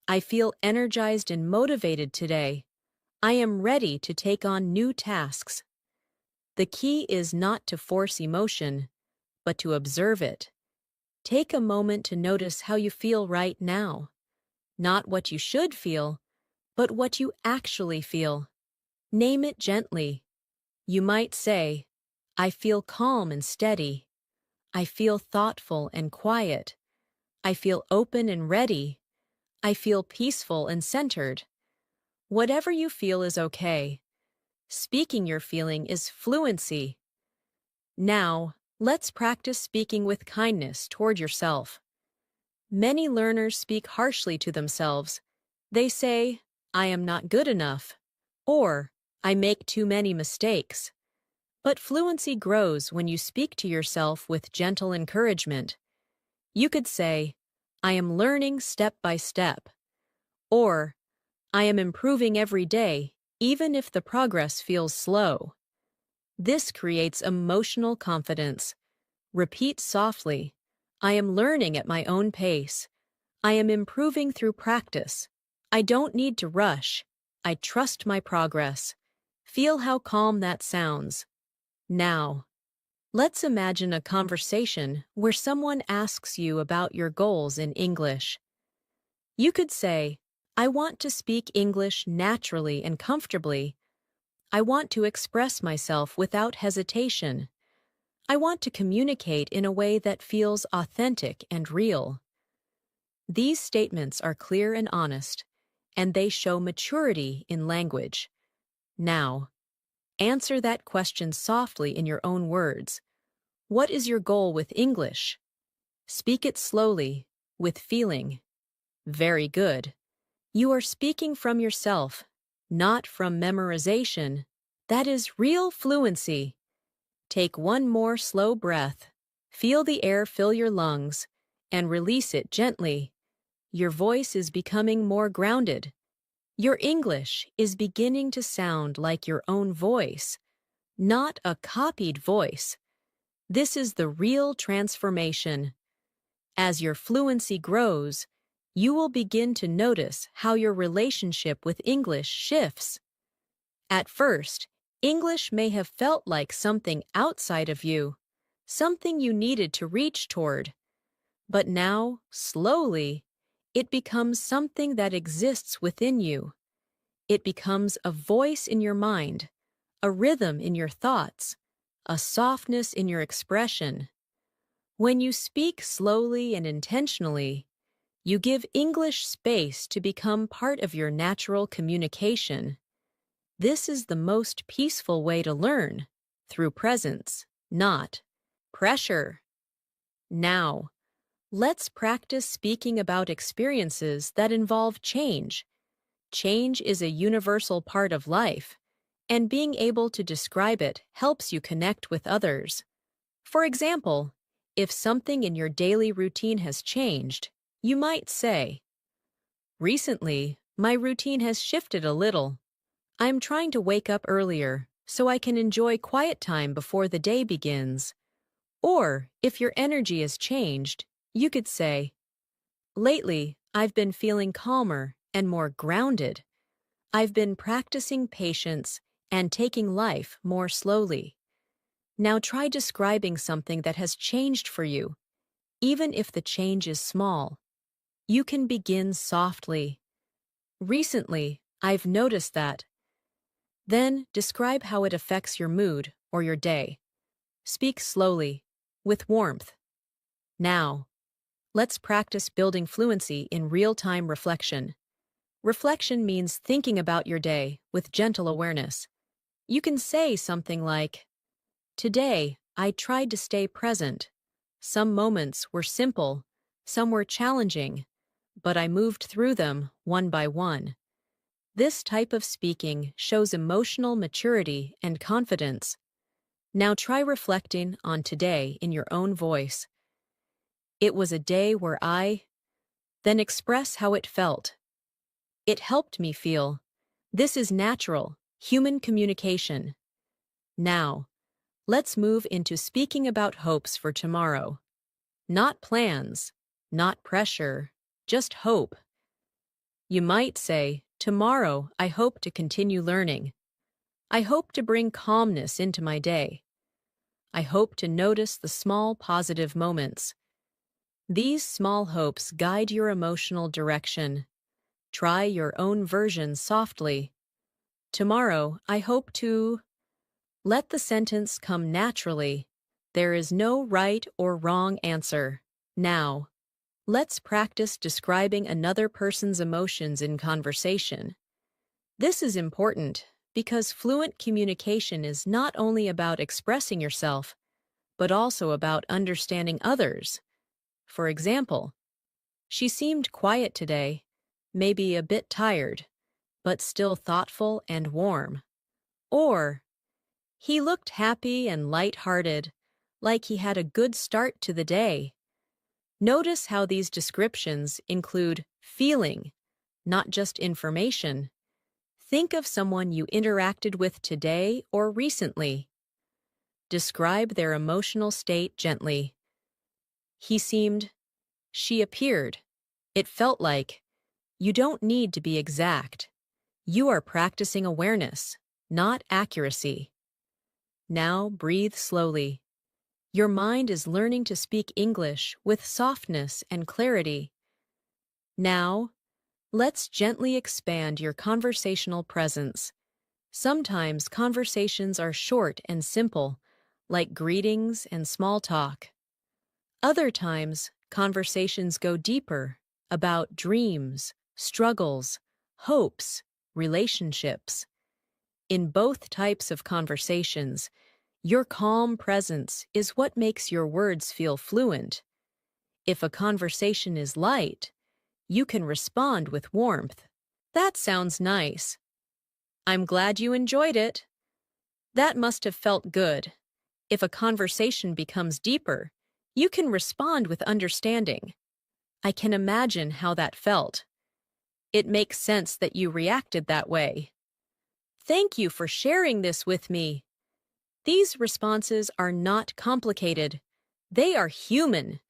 I feel energized and motivated today. I am ready to take on new tasks. The key is not to force emotion, but to observe it. Take a moment to notice how you feel right now. Not what you should feel, but what you actually feel. Name it gently. You might say, I feel calm and steady. I feel thoughtful and quiet. I feel open and ready. I feel peaceful and centered. Whatever you feel is okay. Speaking your feeling is fluency. Now, let's practice speaking with kindness toward yourself. Many learners speak harshly to themselves. They say, I am not good enough, or I make too many mistakes. But fluency grows when you speak to yourself with gentle encouragement. You could say, I am learning step by step, or I am improving every day, even if the progress feels slow. This creates emotional confidence. Repeat softly, I am learning at my own pace. I am improving through practice. I don't need to rush. I trust my progress. Feel how calm that sounds. Now, let's imagine a conversation where someone asks you about your goals in English. You could say, I want to speak English naturally and comfortably. I want to express myself without hesitation. I want to communicate in a way that feels authentic and real. These statements are clear and honest, and they show maturity in language. Now, answer that question softly in your own words. What is your goal with English? Speak it slowly, with feeling. Very good. You are speaking from yourself, not from memorization. That is real fluency. Take one more slow breath. Feel the air fill your lungs, and release it gently. Your voice is becoming more grounded. Your English is beginning to sound like your own voice, not a copied voice. This is the real transformation. As your fluency grows, you will begin to notice how your relationship with English shifts. At first, English may have felt like something outside of you, something you needed to reach toward. But now, slowly, it becomes something that exists within you. It becomes a voice in your mind, a rhythm in your thoughts, a softness in your expression. When you speak slowly and intentionally, you give English space to become part of your natural communication. This is the most peaceful way to learn, through presence, not pressure. Now, let's practice speaking about experiences that involve change. Change is a universal part of life. and being able to describe it helps you connect with others. For example, if something in your daily routine has changed, you might say, "Recently, my routine has shifted a little. I'm trying to wake up earlier so I can enjoy quiet time before the day begins." Or, if your energy has changed, you could say, "Lately, I've been feeling calmer and more grounded. I've been practicing patience and taking life more slowly." Now try describing something that has changed for you, even if the change is small. You can begin softly. "Recently, I've noticed that." Then describe how it affects your mood or your day. Speak slowly, with warmth. Now, let's practice building fluency in real-time reflection. Reflection means thinking about your day with gentle awareness. You can say something like, "Today, I tried to stay present. Some moments were simple, some were challenging, but I moved through them one by one." This type of speaking shows emotional maturity and confidence. Now try reflecting on today in your own voice. "It was a day where I—" Then express how it felt. "It helped me feel." This is natural, human communication. Now, let's move into speaking about hopes for tomorrow. Not plans, not pressure, just hope. You might say, "Tomorrow, I hope to continue learning. I hope to bring calmness into my day. I hope to notice the small positive moments." These small hopes guide your emotional direction. Try your own version softly. "Tomorrow, I hope to—" Let the sentence come naturally. There is no right or wrong answer. Now, let's practice describing another person's emotions in conversation. This is important because fluent communication is not only about expressing yourself, but also about understanding others. For example, "She seemed quiet today, maybe a bit tired, but still thoughtful and warm." Or, "He looked happy and light-hearted, like he had a good start to the day." Notice how these descriptions include feeling, not just information. Think of someone you interacted with today or recently. Describe their emotional state gently. "He seemed," "She appeared," "It felt like." You don't need to be exact. You are practicing awareness, not accuracy. Now breathe slowly. Your mind is learning to speak English with softness and clarity. Now, let's gently expand your conversational presence. Sometimes conversations are short and simple, like greetings and small talk. Other times, conversations go deeper, about dreams, struggles, hopes, relationships. In both types of conversations, your calm presence is what makes your words feel fluent. If a conversation is light, you can respond with warmth. "That sounds nice." "I'm glad you enjoyed it." "That must have felt good." If a conversation becomes deeper, you can respond with understanding. "I can imagine how that felt." "It makes sense that you reacted that way." "Thank you for sharing this with me." These responses are not complicated. They are human.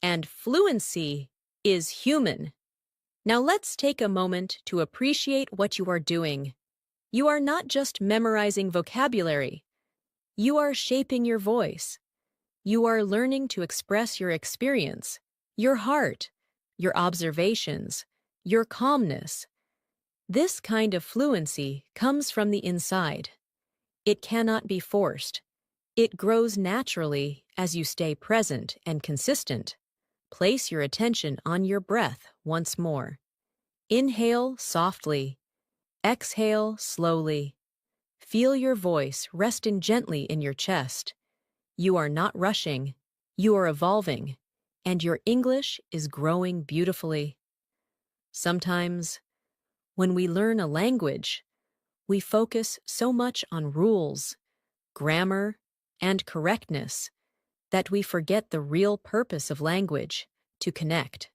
And fluency is human. Now let's take a moment to appreciate what you are doing. You are not just memorizing vocabulary. You are shaping your voice. You are learning to express your experience, your heart, your observations, your calmness. This kind of fluency comes from the inside. It cannot be forced. It grows naturally as you stay present and consistent. Place your attention on your breath once more. Inhale softly. Exhale slowly. Feel your voice resting gently in your chest. You are not rushing. You are evolving. And your English is growing beautifully. Sometimes, when we learn a language, we focus so much on rules, grammar, and correctness that we forget the real purpose of language: to connect.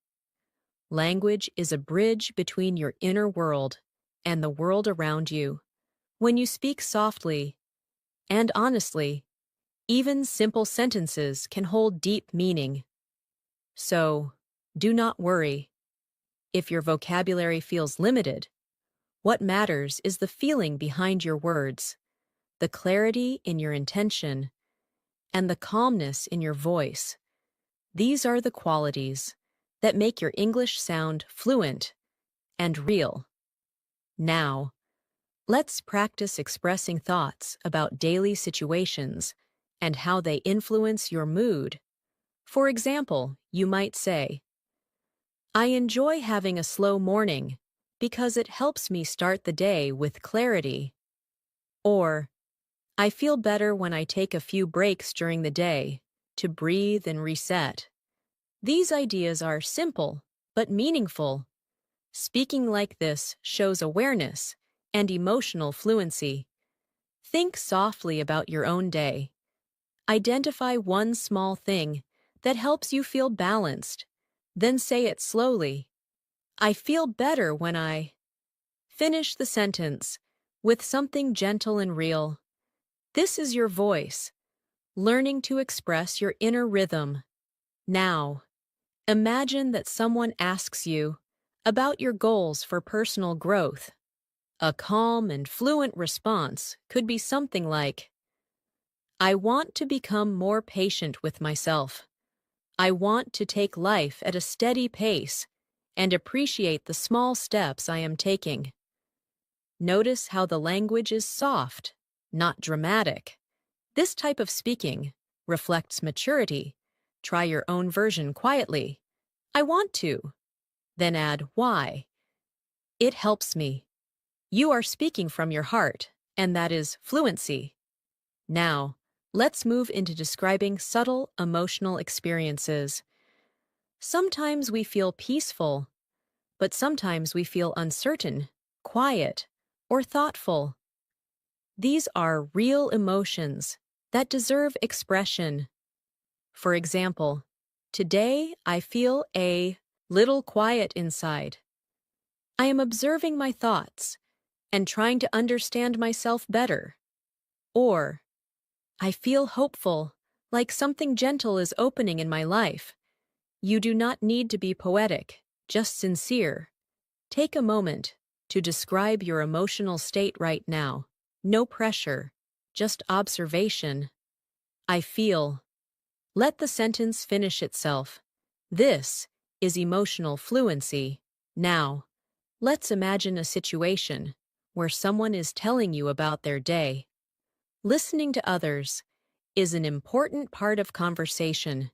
Language is a bridge between your inner world and the world around you. When you speak softly and honestly, even simple sentences can hold deep meaning. So, do not worry if your vocabulary feels limited. What matters is the feeling behind your words, the clarity in your intention, and the calmness in your voice. These are the qualities that make your English sound fluent and real. Now, let's practice expressing thoughts about daily situations and how they influence your mood. For example, you might say, I enjoy having a slow morning because it helps me start the day with clarity. Or, I feel better when I take a few breaks during the day to breathe and reset. These ideas are simple but meaningful. Speaking like this shows awareness and emotional fluency. Think softly about your own day. Identify one small thing that helps you feel balanced. Then say it slowly. I feel better when I finish the sentence with something gentle and real. This is your voice, learning to express your inner rhythm. Now, imagine that someone asks you about your goals for personal growth. A calm and fluent response could be something like, I want to become more patient with myself. I want to take life at a steady pace and appreciate the small steps I am taking. Notice how the language is soft, not dramatic. This type of speaking reflects maturity. Try your own version quietly. I want to. Then add why. It helps me. You are speaking from your heart, and that is fluency. Now, let's move into describing subtle emotional experiences. Sometimes we feel peaceful, but sometimes we feel uncertain, quiet, or thoughtful. These are real emotions that deserve expression. For example, today I feel a little quiet inside. I am observing my thoughts and trying to understand myself better. Or, I feel hopeful, like something gentle is opening in my life. You do not need to be poetic, just sincere. Take a moment to describe your emotional state right now. No pressure, just observation. I feel. Let the sentence finish itself. This is emotional fluency. Now, let's imagine a situation where someone is telling you about their day. Listening to others is an important part of conversation.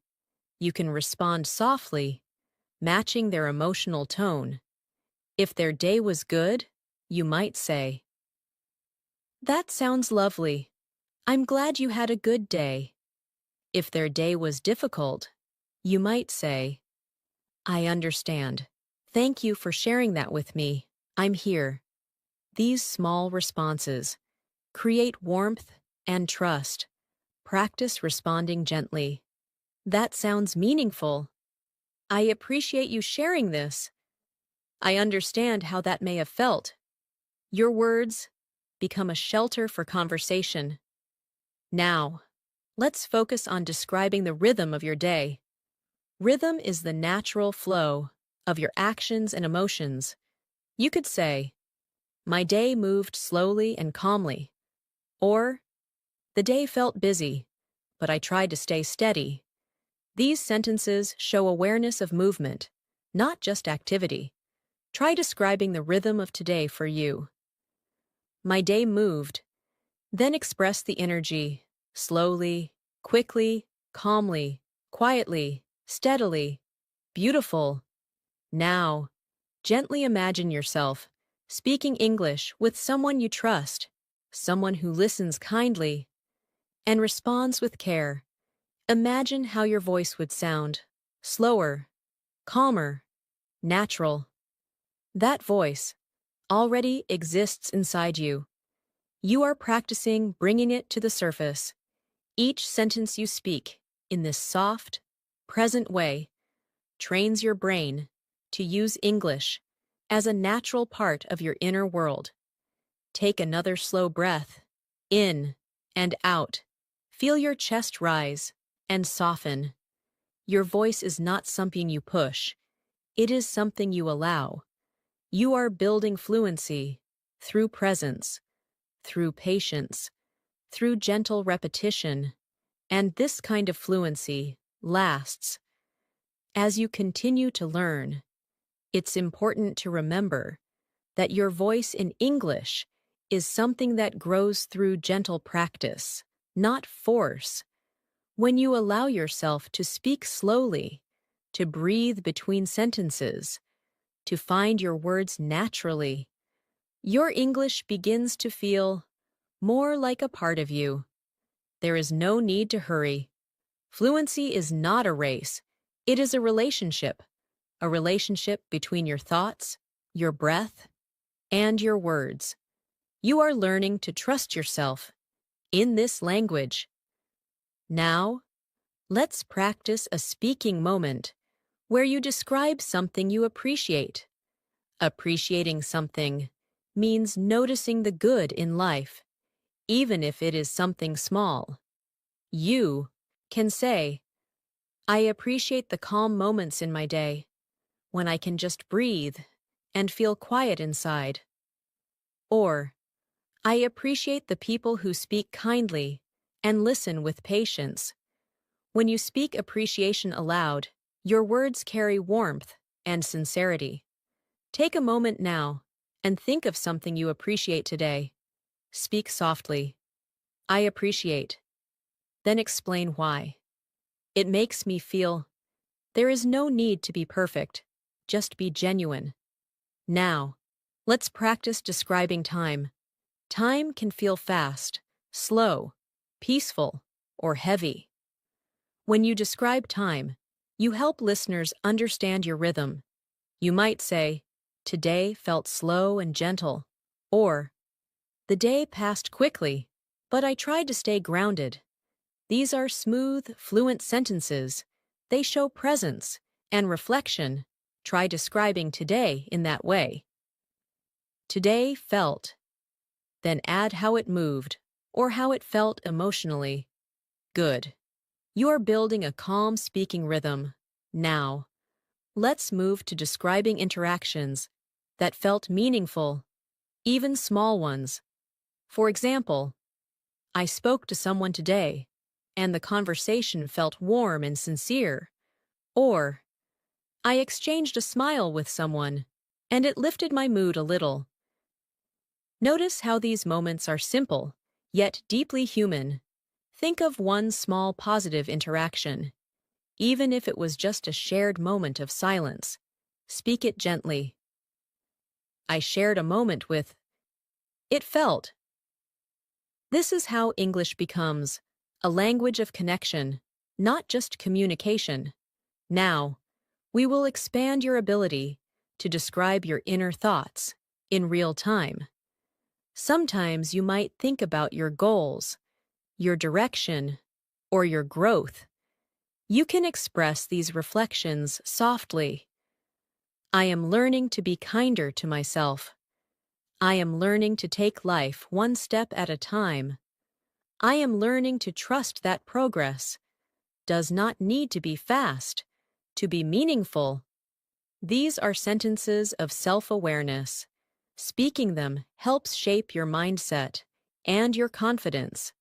You can respond softly, matching their emotional tone. If their day was good, you might say, that sounds lovely. I'm glad you had a good day. If their day was difficult, you might say, I understand. Thank you for sharing that with me. I'm here. These small responses create warmth and trust. Practice responding gently. That sounds meaningful. I appreciate you sharing this. I understand how that may have felt. Your words become a shelter for conversation. Now, let's focus on describing the rhythm of your day. Rhythm is the natural flow of your actions and emotions. You could say, my day moved slowly and calmly. Or, the day felt busy, but I tried to stay steady. These sentences show awareness of movement, not just activity. Try describing the rhythm of today for you. My day moved. Then express the energy, slowly, quickly, calmly, quietly, steadily. Beautiful. Now, gently imagine yourself speaking English with someone you trust, someone who listens kindly and responds with care. Imagine how your voice would sound: slower, calmer, natural. That voice already exists inside you. You are practicing bringing it to the surface. Each sentence you speak, in this soft, present way, trains your brain to use English as a natural part of your inner world. Take another slow breath, in and out. Feel your chest rise and soften. Your voice is not something you push, it is something you allow. You are building fluency through presence, through patience, through gentle repetition, and this kind of fluency lasts. As you continue to learn, it's important to remember that your voice in English is something that grows through gentle practice, not force. When you allow yourself to speak slowly, to breathe between sentences, to find your words naturally, your English begins to feel more like a part of you. There is no need to hurry. Fluency is not a race. It is a relationship between your thoughts, your breath, and your words. You are learning to trust yourself in this language. Now, let's practice a speaking moment where you describe something you appreciate. Appreciating something means noticing the good in life, even if it is something small. You can say, I appreciate the calm moments in my day, when I can just breathe and feel quiet inside. Or, I appreciate the people who speak kindly and listen with patience. When you speak appreciation aloud, your words carry warmth and sincerity. Take a moment now and think of something you appreciate today. Speak softly. I appreciate. Then explain why. It makes me feel. There is no need to be perfect. Just be genuine. Now, let's practice describing time. Time can feel fast, slow, peaceful, or heavy. When you describe time, you help listeners understand your rhythm. You might say, today felt slow and gentle, or the day passed quickly, but I tried to stay grounded. These are smooth, fluent sentences. They show presence and reflection. Try describing today in that way. Today felt. Then add how it moved or how it felt emotionally. Good. You are building a calm speaking rhythm. Now, let's move to describing interactions that felt meaningful, even small ones. For example, I spoke to someone today, and the conversation felt warm and sincere. Or, I exchanged a smile with someone, and it lifted my mood a little. Notice how these moments are simple, yet deeply human. Think of one small positive interaction. Even if it was just a shared moment of silence, speak it gently. I shared a moment with. It felt. This is how English becomes a language of connection, not just communication. Now, we will expand your ability to describe your inner thoughts in real time. Sometimes you might think about your goals, your direction, or your growth. You can express these reflections softly. I am learning to be kinder to myself. I am learning to take life one step at a time. I am learning to trust that progress does not need to be fast to be meaningful. These are sentences of self-awareness. Speaking them helps shape your mindset and your confidence.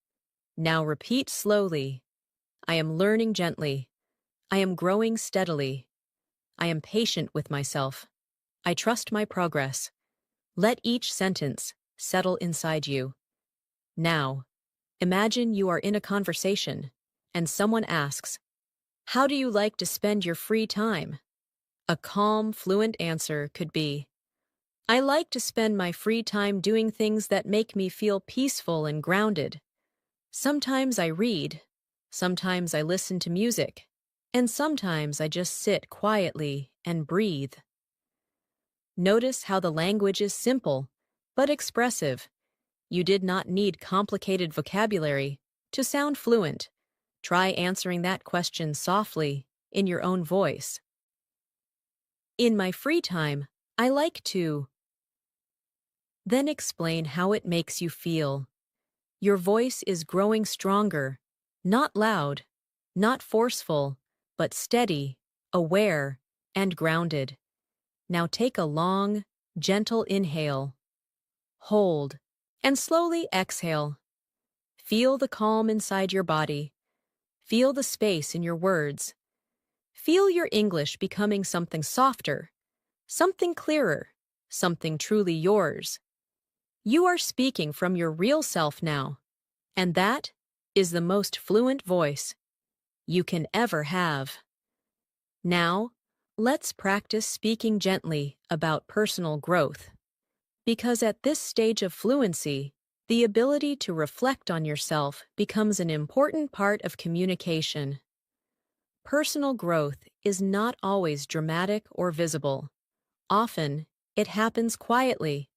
Now repeat slowly. I am learning gently. I am growing steadily. I am patient with myself. I trust my progress. Let each sentence settle inside you. Now, imagine you are in a conversation, and someone asks, how do you like to spend your free time? A calm, fluent answer could be, I like to spend my free time doing things that make me feel peaceful and grounded. Sometimes I read, sometimes I listen to music, and sometimes I just sit quietly and breathe. Notice how the language is simple, but expressive. You did not need complicated vocabulary to sound fluent. Try answering that question softly, in your own voice. In my free time, I like to. Then explain how it makes you feel. Your voice is growing stronger, not loud, not forceful, but steady, aware, and grounded. Now take a long, gentle inhale. Hold, and slowly exhale. Feel the calm inside your body. Feel the space in your words. Feel your English becoming something softer, something clearer, something truly yours. You are speaking from your real self now, and that is the most fluent voice you can ever have. Now, let's practice speaking gently about personal growth. Because at this stage of fluency, the ability to reflect on yourself becomes an important part of communication. Personal growth is not always dramatic or visible. Often, it happens quietly,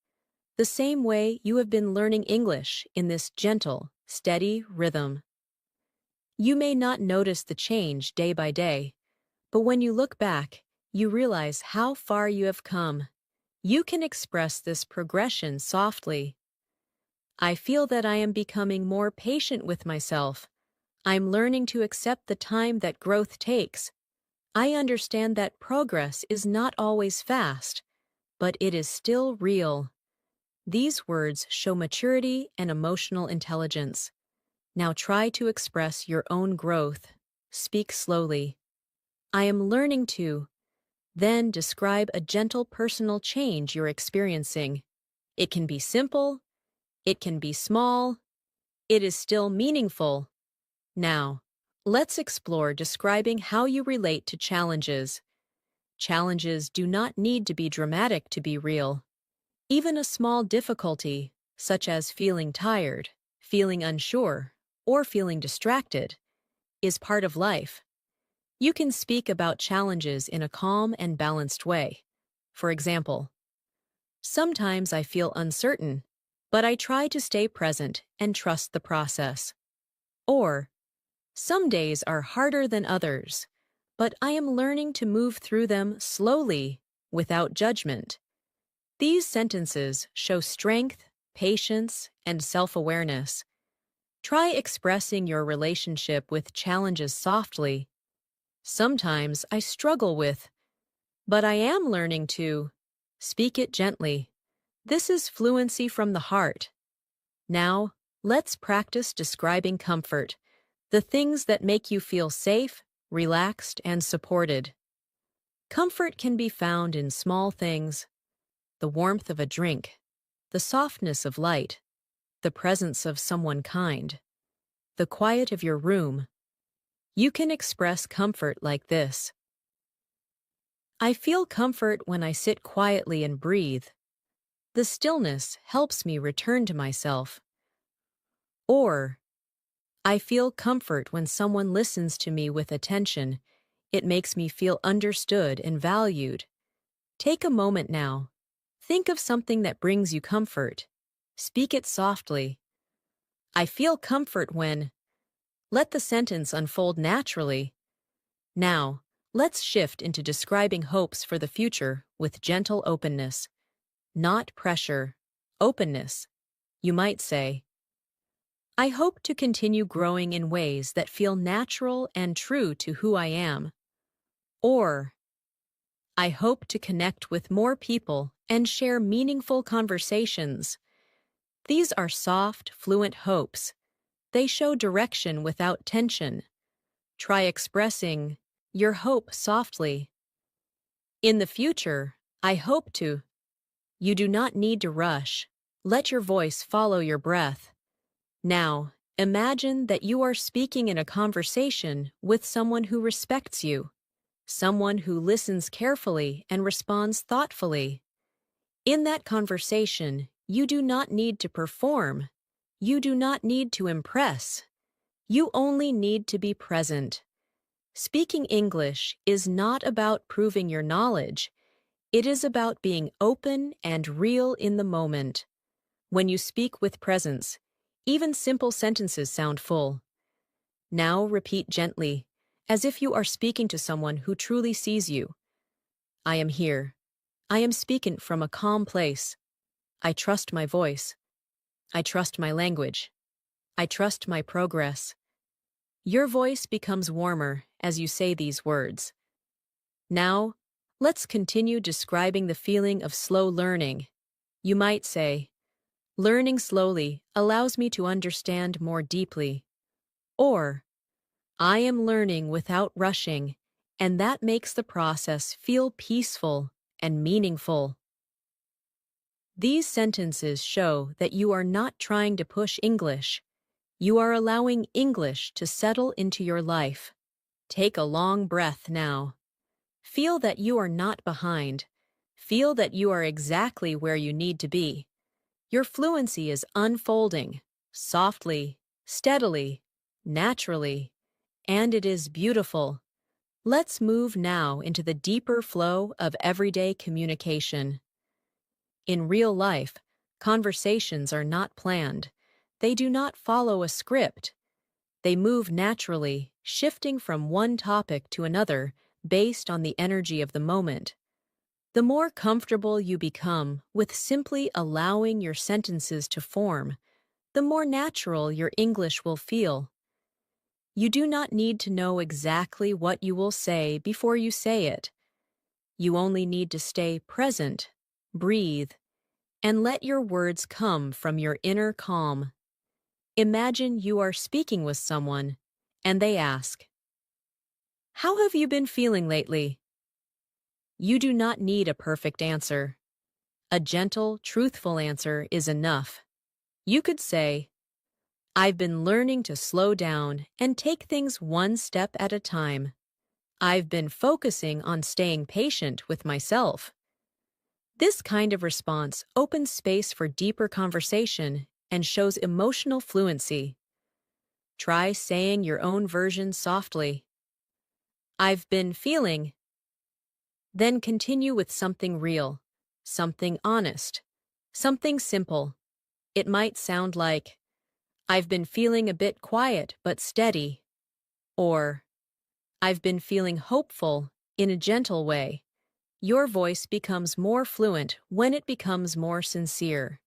the same way you have been learning English in this gentle, steady rhythm. You may not notice the change day by day, but when you look back, you realize how far you have come. You can express this progression softly. I feel that I am becoming more patient with myself. I'm learning to accept the time that growth takes. I understand that progress is not always fast, but it is still real. These words show maturity and emotional intelligence. Now try to express your own growth. Speak slowly. I am learning to. Then describe a gentle personal change you're experiencing. It can be simple. It can be small. It is still meaningful. Now, let's explore describing how you relate to challenges. Challenges do not need to be dramatic to be real. Even a small difficulty, such as feeling tired, feeling unsure, or feeling distracted, is part of life. You can speak about challenges in a calm and balanced way. For example, sometimes I feel uncertain, but I try to stay present and trust the process. Or, some days are harder than others, but I am learning to move through them slowly, without judgment. These sentences show strength, patience, and self-awareness. Try expressing your relationship with challenges softly. Sometimes I struggle with, but I am learning to. Speak it gently. This is fluency from the heart. Now, let's practice describing comfort, the things that make you feel safe, relaxed, and supported. Comfort can be found in small things: the warmth of a drink, the softness of light, the presence of someone kind, the quiet of your room. You can express comfort like this: I feel comfort when I sit quietly and breathe. The stillness helps me return to myself. Or, I feel comfort when someone listens to me with attention. It makes me feel understood and valued. Take a moment now. Think of something that brings you comfort. Speak it softly. I feel comfort when. Let the sentence unfold naturally. Now, let's shift into describing hopes for the future with gentle openness. Not pressure. Openness. You might say, I hope to continue growing in ways that feel natural and true to who I am. Or, I hope to connect with more people and share meaningful conversations. These are soft, fluent hopes. They show direction without tension. Try expressing your hope softly. In the future, I hope to. You do not need to rush. Let your voice follow your breath. Now, imagine that you are speaking in a conversation with someone who respects you, someone who listens carefully and responds thoughtfully. In that conversation, you do not need to perform. You do not need to impress. You only need to be present. Speaking English is not about proving your knowledge. It is about being open and real in the moment. When you speak with presence, even simple sentences sound full. Now repeat gently, as if you are speaking to someone who truly sees you. I am here. I am speaking from a calm place. I trust my voice. I trust my language. I trust my progress. Your voice becomes warmer as you say these words. Now, let's continue describing the feeling of slow learning. You might say, learning slowly allows me to understand more deeply. Or, I am learning without rushing, and that makes the process feel peaceful and meaningful. These sentences show that you are not trying to push English. You are allowing English to settle into your life. Take a long breath now. Feel that you are not behind. Feel that you are exactly where you need to be. Your fluency is unfolding, softly, steadily, naturally, and it is beautiful. Let's move now into the deeper flow of everyday communication. In real life, conversations are not planned. They do not follow a script. They move naturally, shifting from one topic to another based on the energy of the moment. The more comfortable you become with simply allowing your sentences to form, the more natural your English will feel. You do not need to know exactly what you will say before you say it. You only need to stay present, breathe, and let your words come from your inner calm. Imagine you are speaking with someone, and they ask, "How have you been feeling lately?" You do not need a perfect answer. A gentle, truthful answer is enough. You could say, "I've been learning to slow down and take things one step at a time. I've been focusing on staying patient with myself." This kind of response opens space for deeper conversation and shows emotional fluency. Try saying your own version softly. "I've been feeling." Then continue with something real, something honest, something simple. It might sound like, "I've been feeling a bit quiet but steady," or "I've been feeling hopeful in a gentle way." Your voice becomes more fluent when it becomes more sincere.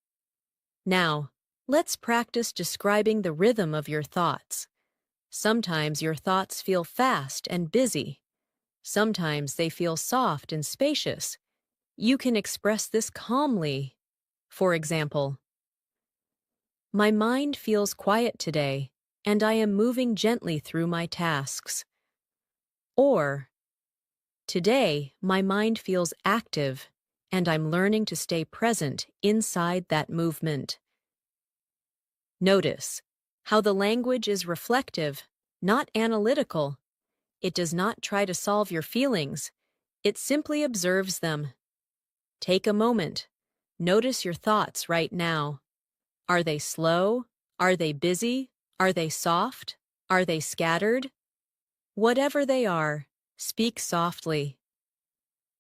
Now, let's practice describing the rhythm of your thoughts. Sometimes your thoughts feel fast and busy. Sometimes they feel soft and spacious. You can express this calmly. For example, "My mind feels quiet today, and I am moving gently through my tasks." Or, "Today, my mind feels active, and I'm learning to stay present inside that movement." Notice how the language is reflective, not analytical. It does not try to solve your feelings. It simply observes them. Take a moment. Notice your thoughts right now. Are they slow? Are they busy? Are they soft? Are they scattered? Whatever they are, speak softly.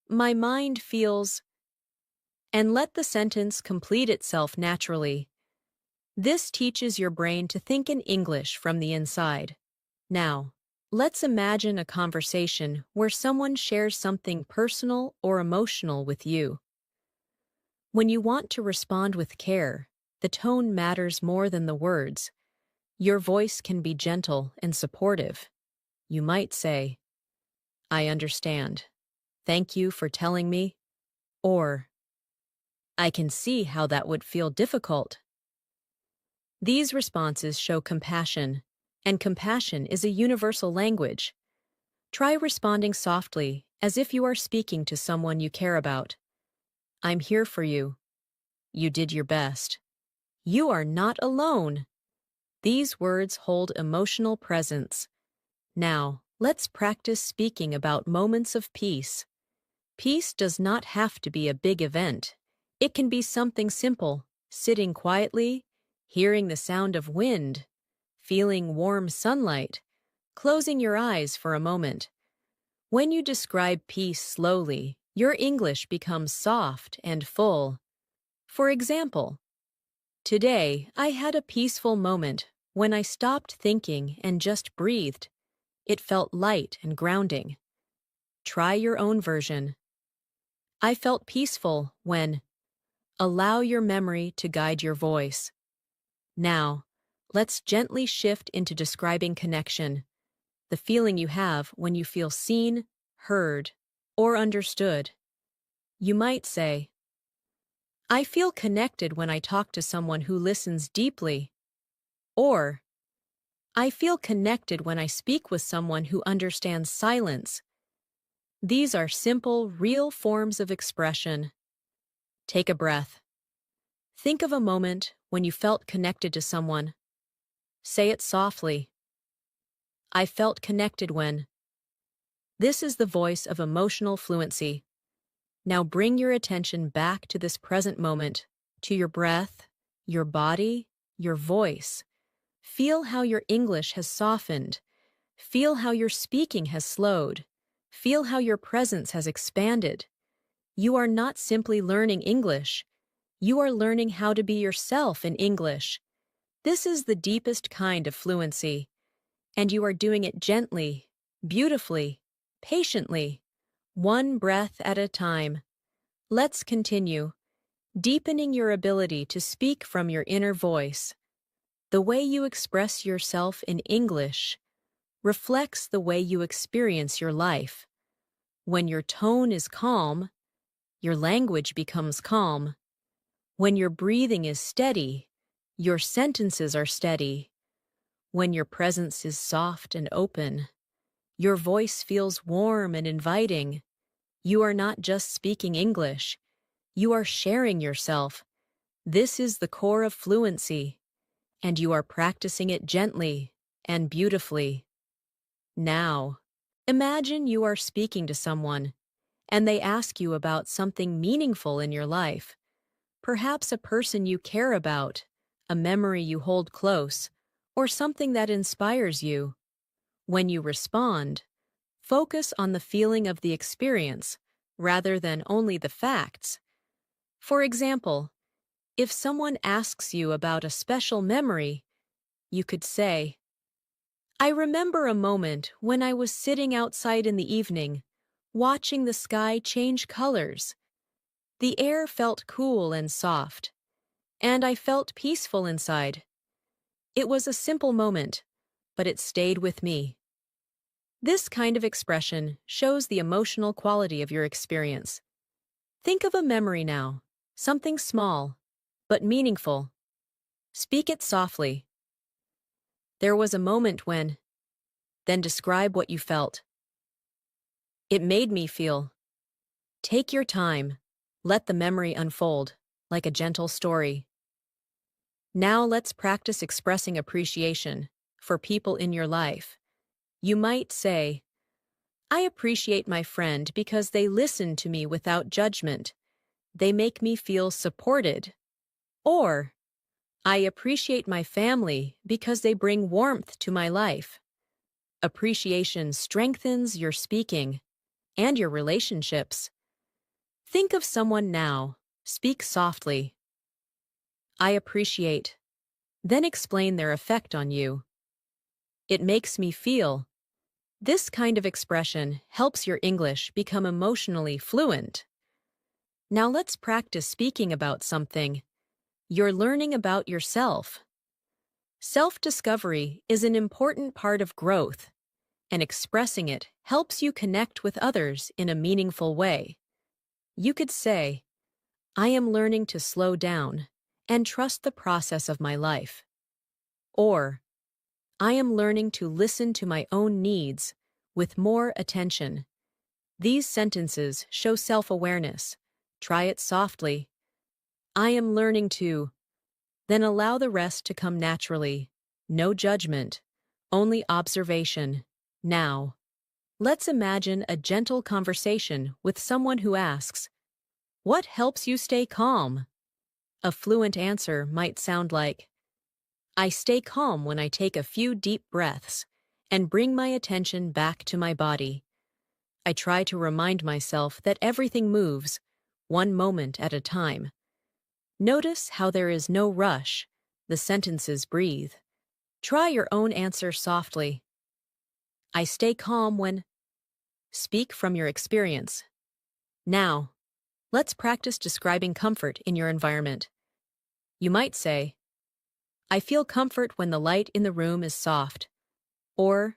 "My mind feels," and let the sentence complete itself naturally. This teaches your brain to think in English from the inside. Now, let's imagine a conversation where someone shares something personal or emotional with you. When you want to respond with care, the tone matters more than the words. Your voice can be gentle and supportive. You might say, "I understand. Thank you for telling me." Or, "I can see how that would feel difficult." These responses show compassion, and compassion is a universal language. Try responding softly, as if you are speaking to someone you care about. "I'm here for you. You did your best. You are not alone." These words hold emotional presence. Now, let's practice speaking about moments of peace. Peace does not have to be a big event. It can be something simple, sitting quietly, hearing the sound of wind, feeling warm sunlight, closing your eyes for a moment. When you describe peace slowly, your English becomes soft and full. For example, Today, I had a peaceful moment when I stopped thinking and just breathed. It felt light and grounding. Try your own version. I felt peaceful when. Allow your memory to guide your voice. Now, let's gently shift into describing connection, the feeling you have when you feel seen, heard, or understood. You might say, I feel connected when I talk to someone who listens deeply. Or, I feel connected when I speak with someone who understands silence. These are simple, real forms of expression. Take a breath. Think of a moment when you felt connected to someone. Say it softly. I felt connected when. This is the voice of emotional fluency. Now bring your attention back to this present moment, to your breath, your body, your voice. Feel how your English has softened. Feel how your speaking has slowed. Feel how your presence has expanded. You are not simply learning English. You are learning how to be yourself in English. This is the deepest kind of fluency, and you are doing it gently, beautifully, patiently, one breath at a time. Let's continue, deepening your ability to speak from your inner voice. The way you express yourself in English reflects the way you experience your life. When your tone is calm, your language becomes calm. When your breathing is steady, your sentences are steady. When your presence is soft and open, your voice feels warm and inviting. You are not just speaking English, you are sharing yourself. This is the core of fluency, and you are practicing it gently and beautifully. Now, imagine you are speaking to someone, and they ask you about something meaningful in your life. Perhaps a person you care about, a memory you hold close, or something that inspires you. When you respond, focus on the feeling of the experience rather than only the facts. For example, if someone asks you about a special memory, you could say, I remember a moment when I was sitting outside in the evening, watching the sky change colors. The air felt cool and soft, and I felt peaceful inside. It was a simple moment, but it stayed with me. This kind of expression shows the emotional quality of your experience. Think of a memory now, something small, but meaningful. Speak it softly. There was a moment when. Then describe what you felt. It made me feel. Take your time. Let the memory unfold, like a gentle story. Now let's practice expressing appreciation for people in your life. You might say, I appreciate my friend because they listen to me without judgment. They make me feel supported. Or, I appreciate my family because they bring warmth to my life. Appreciation strengthens your speaking and your relationships. Think of someone now. Speak softly. I appreciate. Then explain their effect on you. It makes me feel. This kind of expression helps your English become emotionally fluent. Now let's practice speaking about something. You're learning about yourself. Self-discovery is an important part of growth, and expressing it helps you connect with others in a meaningful way. You could say, I am learning to slow down and trust the process of my life. Or, I am learning to listen to my own needs with more attention. These sentences show self-awareness. Try it softly. I am learning to. Then allow the rest to come naturally. No judgment, only observation. Now, let's imagine a gentle conversation with someone who asks, what helps you stay calm? A fluent answer might sound like, I stay calm when I take a few deep breaths and bring my attention back to my body. I try to remind myself that everything moves, one moment at a time. Notice how there is no rush, the sentences breathe. Try your own answer softly. I stay calm when. Speak from your experience. Now, let's practice describing comfort in your environment. You might say, I feel comfort when the light in the room is soft. Or,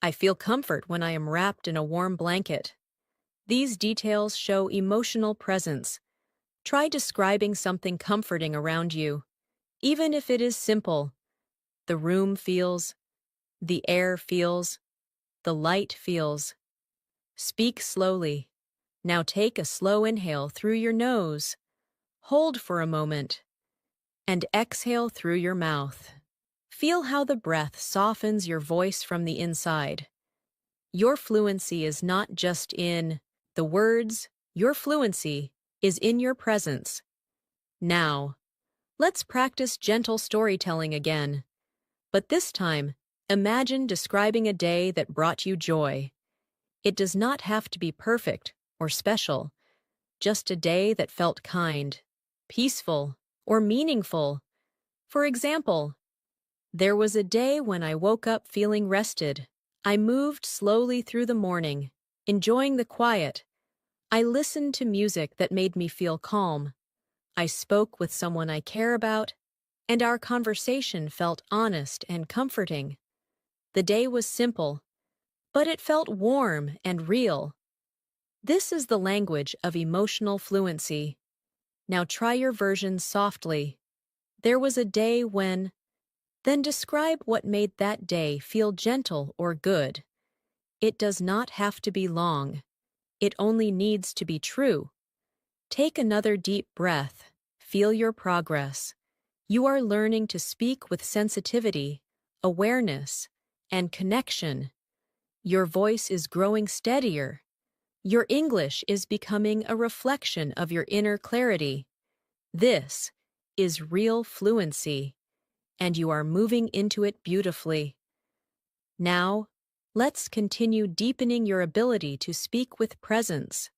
I feel comfort when I am wrapped in a warm blanket. These details show emotional presence. Try describing something comforting around you. Even if it is simple, the room feels, the air feels, the light feels. Speak slowly. Now take a slow inhale through your nose. Hold for a moment. And exhale through your mouth. Feel how the breath softens your voice from the inside. Your fluency is not just in the words, your fluency is in your presence. Now, let's practice gentle storytelling again. But this time, imagine describing a day that brought you joy. It does not have to be perfect or special, just a day that felt kind, peaceful, or meaningful. For example, there was a day when I woke up feeling rested. I moved slowly through the morning, enjoying the quiet. I listened to music that made me feel calm. I spoke with someone I care about, and our conversation felt honest and comforting. The day was simple, but it felt warm and real. This is the language of emotional fluency. Now try your version softly. There was a day when. Then describe what made that day feel gentle or good. It does not have to be long. It only needs to be true. Take another deep breath. Feel your progress. You are learning to speak with sensitivity, awareness, and connection. Your voice is growing steadier. Your English is becoming a reflection of your inner clarity. This is real fluency, and you are moving into it beautifully. Now, let's continue deepening your ability to speak with presence.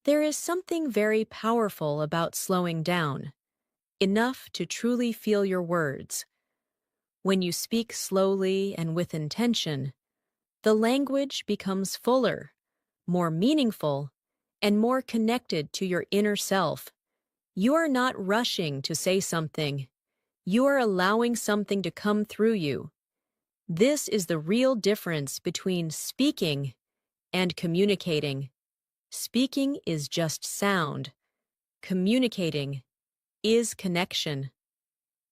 There is something very powerful about slowing down, enough to truly feel your words. When you speak slowly and with intention, the language becomes fuller, more meaningful, and more connected to your inner self. You are not rushing to say something. You are allowing something to come through you. This is the real difference between speaking and communicating. Speaking is just sound. Communicating is connection.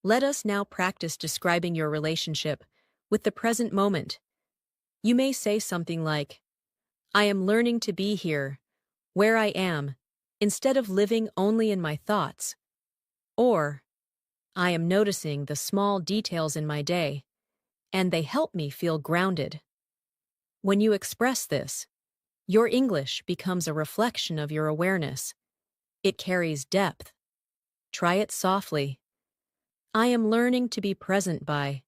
Let us now practice describing your relationship with the present moment. You may say something like, I am learning to be here, where I am, instead of living only in my thoughts. Or, I am noticing the small details in my day, and they help me feel grounded. When you express this, your English becomes a reflection of your awareness. It carries depth. Try it softly. I am learning to be present by.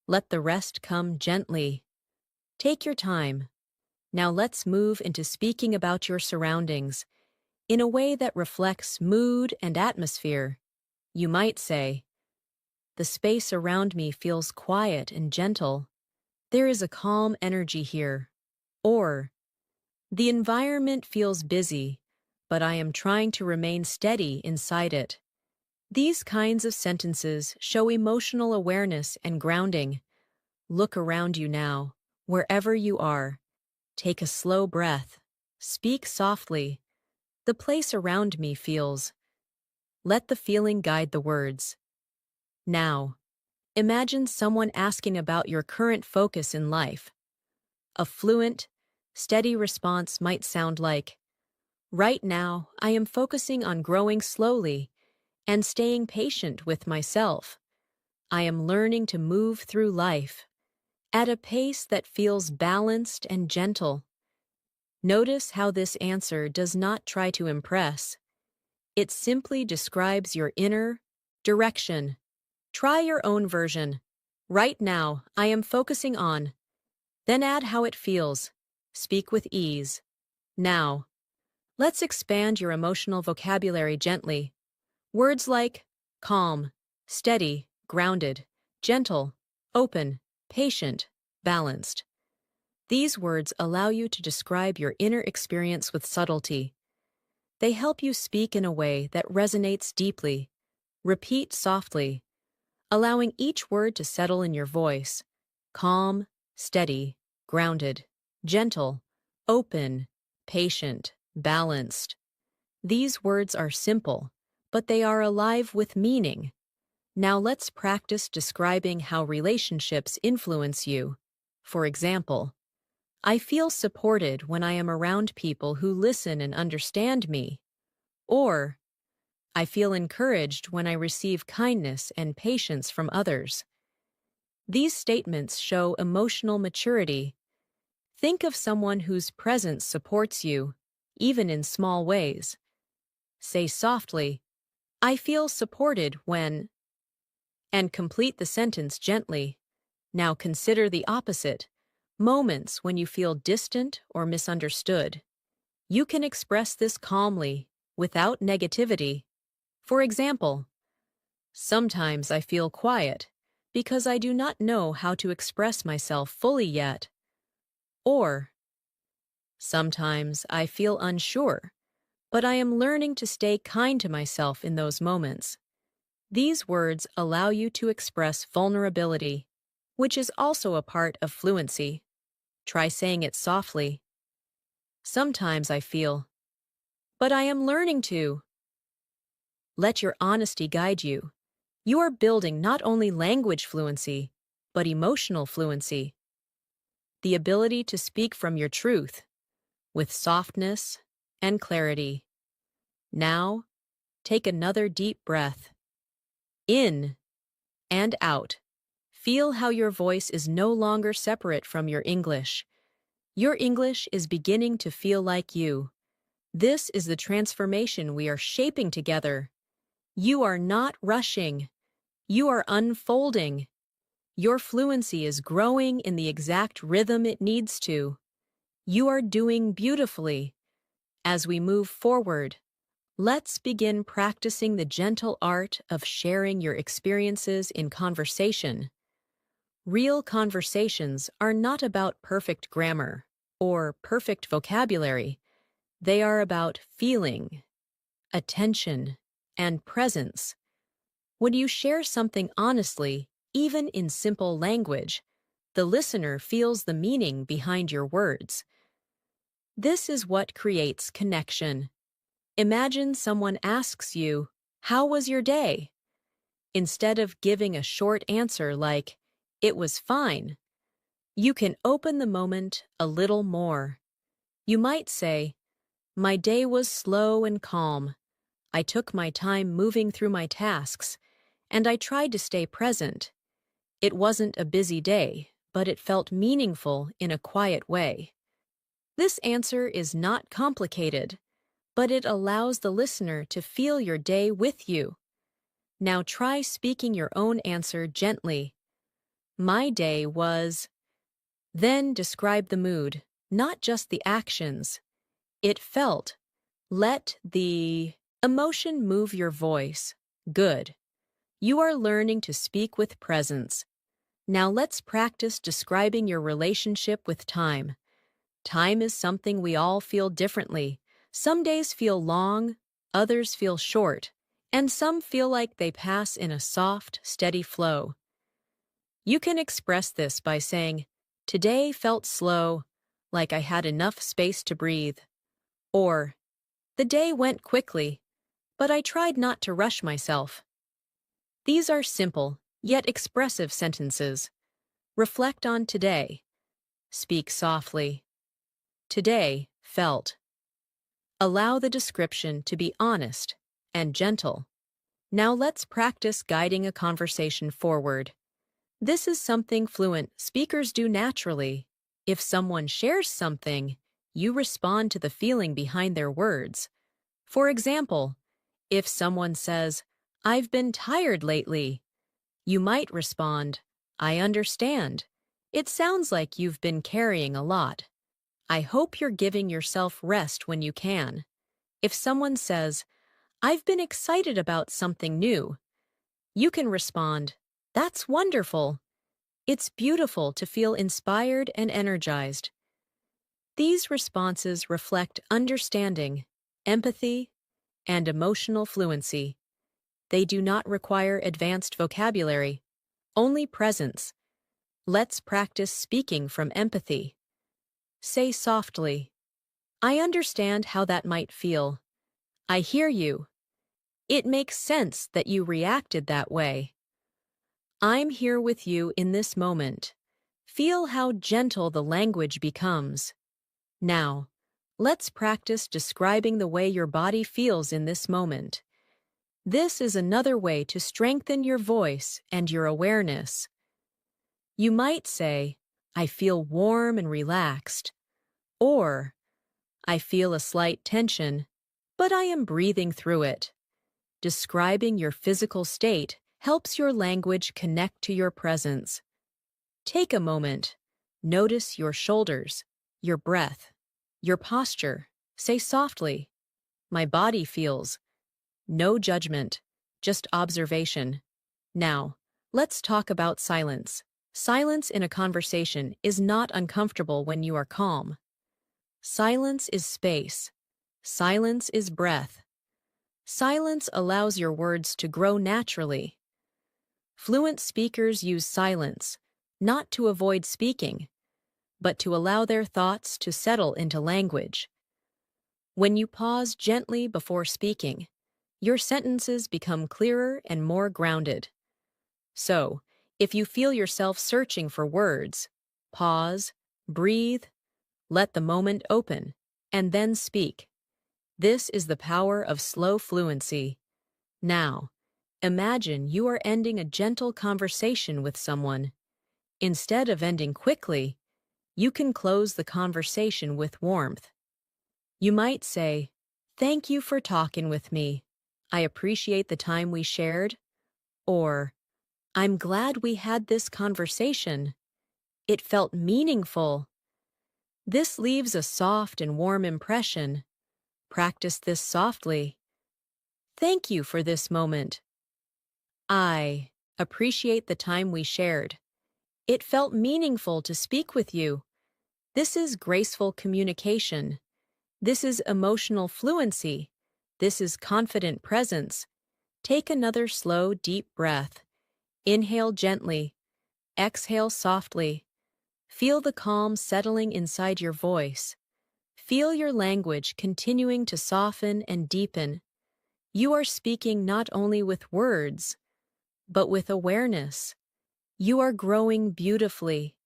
Let the rest come gently. Take your time. Now let's move into speaking about your surroundings in a way that reflects mood and atmosphere. You might say, the space around me feels quiet and gentle. There is a calm energy here. Or, the environment feels busy, but I am trying to remain steady inside it. These kinds of sentences show emotional awareness and grounding. Look around you now, wherever you are. Take a slow breath. Speak softly. The place around me feels. Let the feeling guide the words. Now, imagine someone asking about your current focus in life. A fluent, steady response might sound like, right now, I am focusing on growing slowly and staying patient with myself. I am learning to move through life at a pace that feels balanced and gentle. Notice how this answer does not try to impress. It simply describes your inner direction. Try your own version. Right now, I am focusing on. Then add how it feels. Speak with ease. Now, let's expand your emotional vocabulary gently. Words like calm, steady, grounded, gentle, open, patient, balanced. These words allow you to describe your inner experience with subtlety. They help you speak in a way that resonates deeply. Repeat softly, allowing each word to settle in your voice. Calm, steady, grounded, gentle, open, patient, balanced. These words are simple, but they are alive with meaning. Now let's practice describing how relationships influence you. For example, I feel supported when I am around people who listen and understand me. Or, I feel encouraged when I receive kindness and patience from others. These statements show emotional maturity. Think of someone whose presence supports you, even in small ways. Say softly, I feel supported when, and complete the sentence gently. Now consider the opposite, moments when you feel distant or misunderstood. You can express this calmly, without negativity. For example, sometimes I feel quiet because I do not know how to express myself fully yet. Or, sometimes I feel unsure, but I am learning to stay kind to myself in those moments. These words allow you to express vulnerability, which is also a part of fluency. Try saying it softly. Sometimes I feel, but I am learning to. Let your honesty guide you. You are building not only language fluency, but emotional fluency. The ability to speak from your truth, with softness and clarity. Now, take another deep breath. In and out. Feel how your voice is no longer separate from your English. Your English is beginning to feel like you. This is the transformation we are shaping together. You are not rushing. You are unfolding. Your fluency is growing in the exact rhythm it needs to. You are doing beautifully. As we move forward, let's begin practicing the gentle art of sharing your experiences in conversation. Real conversations are not about perfect grammar or perfect vocabulary. They are about feeling, attention, and presence. When you share something honestly, even in simple language, the listener feels the meaning behind your words. This is what creates connection. Imagine someone asks you, "How was your day?" Instead of giving a short answer like, "It was fine," you can open the moment a little more. You might say, "My day was slow and calm. I took my time moving through my tasks, and I tried to stay present. It wasn't a busy day, but it felt meaningful in a quiet way." This answer is not complicated, but it allows the listener to feel your day with you. Now try speaking your own answer gently. My day was... Then describe the mood, not just the actions. It felt. Let the emotion move your voice. Good. You are learning to speak with presence. Now let's practice describing your relationship with time. Time is something we all feel differently. Some days feel long, others feel short, and some feel like they pass in a soft, steady flow. You can express this by saying, "Today felt slow, like I had enough space to breathe." Or, "The day went quickly, but I tried not to rush myself." These are simple, yet expressive sentences. Reflect on today. Speak softly. Today felt. Allow the description to be honest and gentle. Now let's practice guiding a conversation forward. This is something fluent speakers do naturally. If someone shares something, you respond to the feeling behind their words. For example, if someone says, "I've been tired lately," you might respond, "I understand. It sounds like you've been carrying a lot. I hope you're giving yourself rest when you can." If someone says, I've been excited about something new. You can respond, "That's wonderful." It's beautiful to feel inspired and energized. These responses reflect understanding, empathy, and emotional fluency. They do not require advanced vocabulary, only presence. Let's practice speaking from empathy. Say softly, "I understand how that might feel. I hear you. It makes sense that you reacted that way. I'm here with you in this moment." Feel how gentle the language becomes. Now, let's practice describing the way your body feels in this moment. This is another way to strengthen your voice and your awareness. You might say, "I feel warm and relaxed," or "I feel a slight tension, but I am breathing through it." Describing your physical state helps your language connect to your presence. Take a moment. Notice your shoulders, your breath, your posture. Say softly, "My body feels." No judgment, just observation. Now, let's talk about silence. Silence in a conversation is not uncomfortable when you are calm. Silence is space. Silence is breath. Silence allows your words to grow naturally. Fluent speakers use silence, not to avoid speaking, but to allow their thoughts to settle into language. When you pause gently before speaking, your sentences become clearer and more grounded. So, if you feel yourself searching for words, pause, breathe, let the moment open, and then speak. This is the power of slow fluency. Now, imagine you are ending a gentle conversation with someone. Instead of ending quickly, you can close the conversation with warmth. You might say, "Thank you for talking with me. I appreciate the time we shared." Or, "I'm glad we had this conversation. It felt meaningful." This leaves a soft and warm impression. Practice this softly. "Thank you for this moment. I appreciate the time we shared. It felt meaningful to speak with you." This is graceful communication. This is emotional fluency. This is confident presence. Take another slow, deep breath. Inhale gently. Exhale softly. Feel the calm settling inside your voice. Feel your language continuing to soften and deepen. You are speaking not only with words, but with awareness. You are growing beautifully.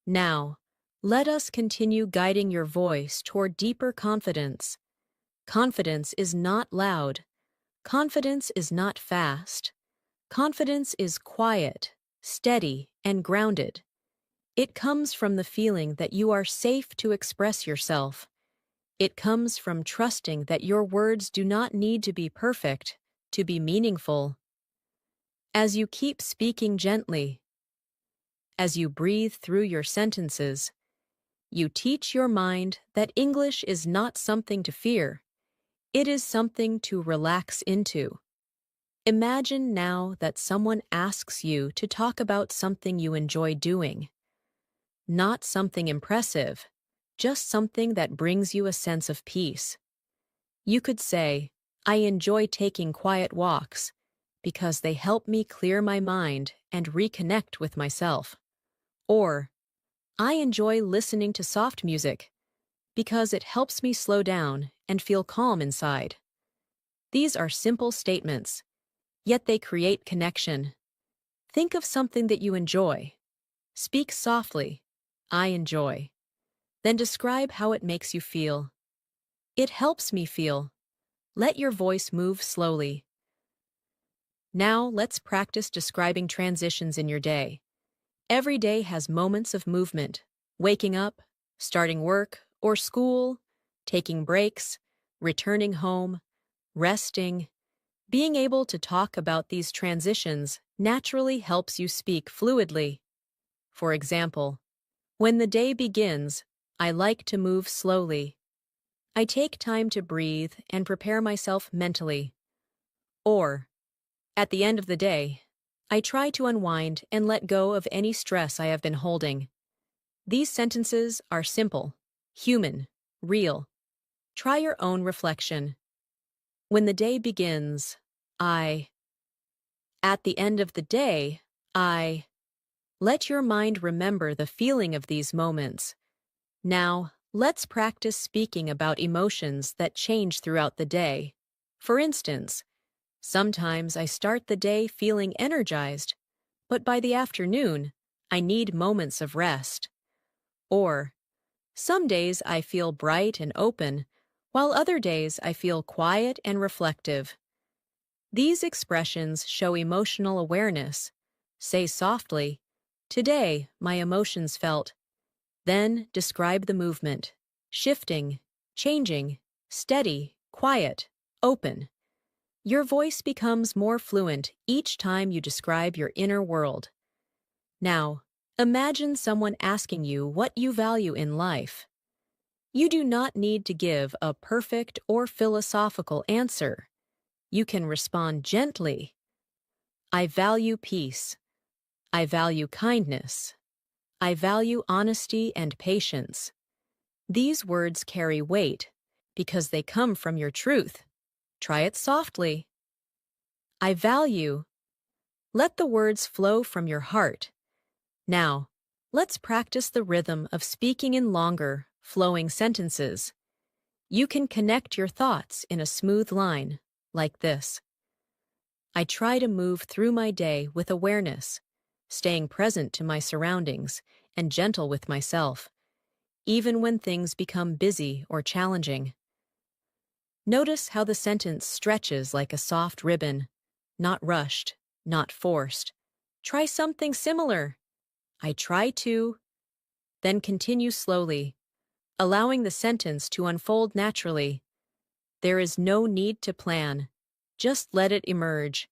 Now, let us continue guiding your voice toward deeper confidence. Confidence is not loud. Confidence is not fast. Confidence is quiet, steady, and grounded. It comes from the feeling that you are safe to express yourself. It comes from trusting that your words do not need to be perfect to be meaningful. As you keep speaking gently, as you breathe through your sentences, you teach your mind that English is not something to fear. It is something to relax into. Imagine now that someone asks you to talk about something you enjoy doing. Not something impressive, just something that brings you a sense of peace. You could say, "I enjoy taking quiet walks because they help me clear my mind and reconnect with myself." Or, "I enjoy listening to soft music because it helps me slow down and feel calm inside." These are simple statements, yet they create connection. Think of something that you enjoy. Speak softly, "I enjoy." Then describe how it makes you feel. "It helps me feel." Let your voice move slowly. Now let's practice describing transitions in your day. Every day has moments of movement. Waking up, starting work or school, taking breaks, returning home, resting. Being able to talk about these transitions naturally helps you speak fluidly. For example, when the day begins, I like to move slowly. I take time to breathe and prepare myself mentally. Or, at the end of the day, I try to unwind and let go of any stress I have been holding. These sentences are simple, human, real. Try your own reflection. When the day begins, I. At the end of the day, I. Let your mind remember the feeling of these moments. Now, let's practice speaking about emotions that change throughout the day. For instance, sometimes I start the day feeling energized, but by the afternoon, I need moments of rest. Or, some days I feel bright and open, while other days I feel quiet and reflective. These expressions show emotional awareness. Say softly, "Today, my emotions felt." Then describe the movement: shifting, changing, steady, quiet, open. Your voice becomes more fluent each time you describe your inner world. Now, imagine someone asking you what you value in life. You do not need to give a perfect or philosophical answer. You can respond gently. I value peace. I value kindness. I value honesty and patience. These words carry weight because they come from your truth. Try it softly. I value. Let the words flow from your heart. Now, let's practice the rhythm of speaking in longer, flowing sentences. You can connect your thoughts in a smooth line, like this. I try to move through my day with awareness, staying present to my surroundings and gentle with myself, even when things become busy or challenging. Notice how the sentence stretches like a soft ribbon, not rushed, not forced. Try something similar. I try to. Then continue slowly, allowing the sentence to unfold naturally. There is no need to plan. Just let it emerge.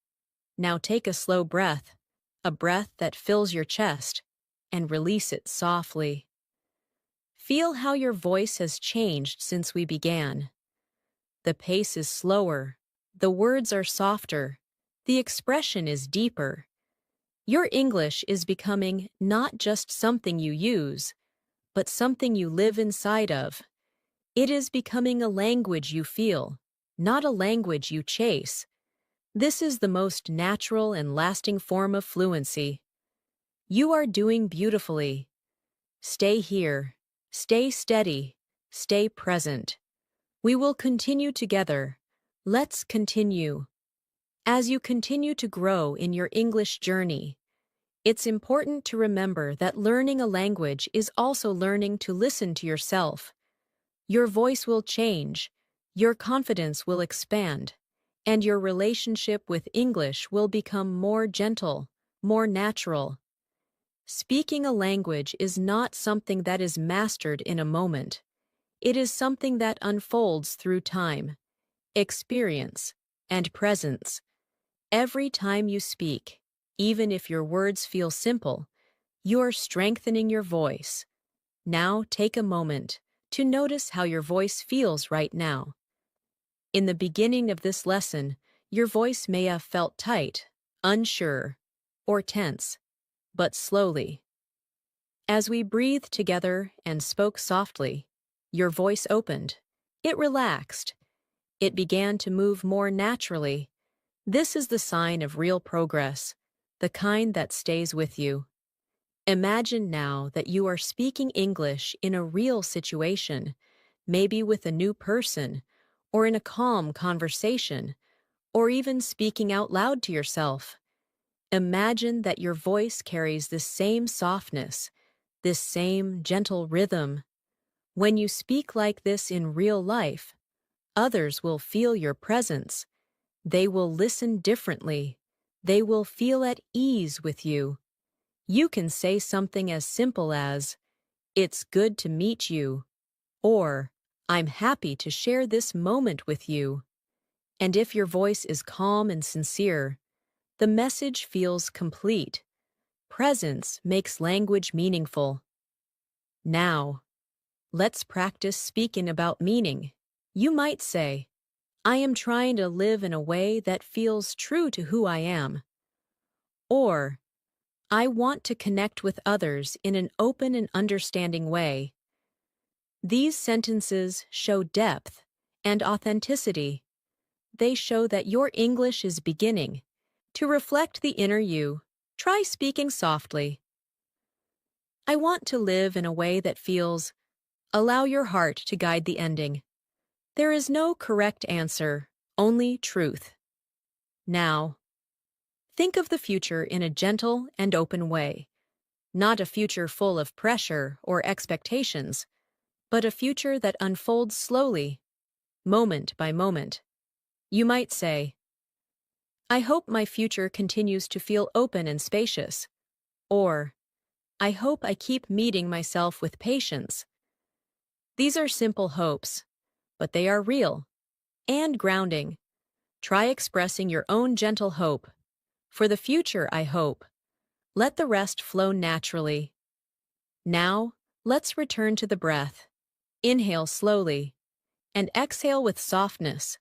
Now take a slow breath, a breath that fills your chest, and release it softly. Feel how your voice has changed since we began. The pace is slower, the words are softer, the expression is deeper. Your English is becoming not just something you use, but something you live inside of. It is becoming a language you feel, not a language you chase. This is the most natural and lasting form of fluency. You are doing beautifully. Stay here, stay steady, stay present. We will continue together. Let's continue. As you continue to grow in your English journey, it's important to remember that learning a language is also learning to listen to yourself. Your voice will change, your confidence will expand, and your relationship with English will become more gentle, more natural. Speaking a language is not something that is mastered in a moment. It is something that unfolds through time, experience, and presence. Every time you speak, even if your words feel simple, you are strengthening your voice. Now take a moment to notice how your voice feels right now. In the beginning of this lesson, your voice may have felt tight, unsure, or tense, but slowly. As we breathed together and spoke softly, your voice opened. It relaxed. It began to move more naturally. This is the sign of real progress, the kind that stays with you. Imagine now that you are speaking English in a real situation, maybe with a new person, or in a calm conversation, or even speaking out loud to yourself. Imagine that your voice carries this same softness, this same gentle rhythm. When you speak like this in real life, others will feel your presence. They will listen differently. They will feel at ease with you. You can say something as simple as, "It's good to meet you," or "I'm happy to share this moment with you." And if your voice is calm and sincere, the message feels complete. Presence makes language meaningful. Now, let's practice speaking about meaning. You might say, I am trying to live in a way that feels true to who I am. Or, I want to connect with others in an open and understanding way. These sentences show depth and authenticity. They show that your English is beginning to reflect the inner you. Try speaking softly. I want to live in a way that feels. Allow your heart to guide the ending. There is no correct answer, only truth. Now, think of the future in a gentle and open way. Not a future full of pressure or expectations, but a future that unfolds slowly, moment by moment. You might say, I hope my future continues to feel open and spacious. Or, I hope I keep meeting myself with patience. These are simple hopes, but they are real and grounding. Try expressing your own gentle hope. For the future, I hope. Let the rest flow naturally. Now, let's return to the breath. Inhale slowly and exhale with softness.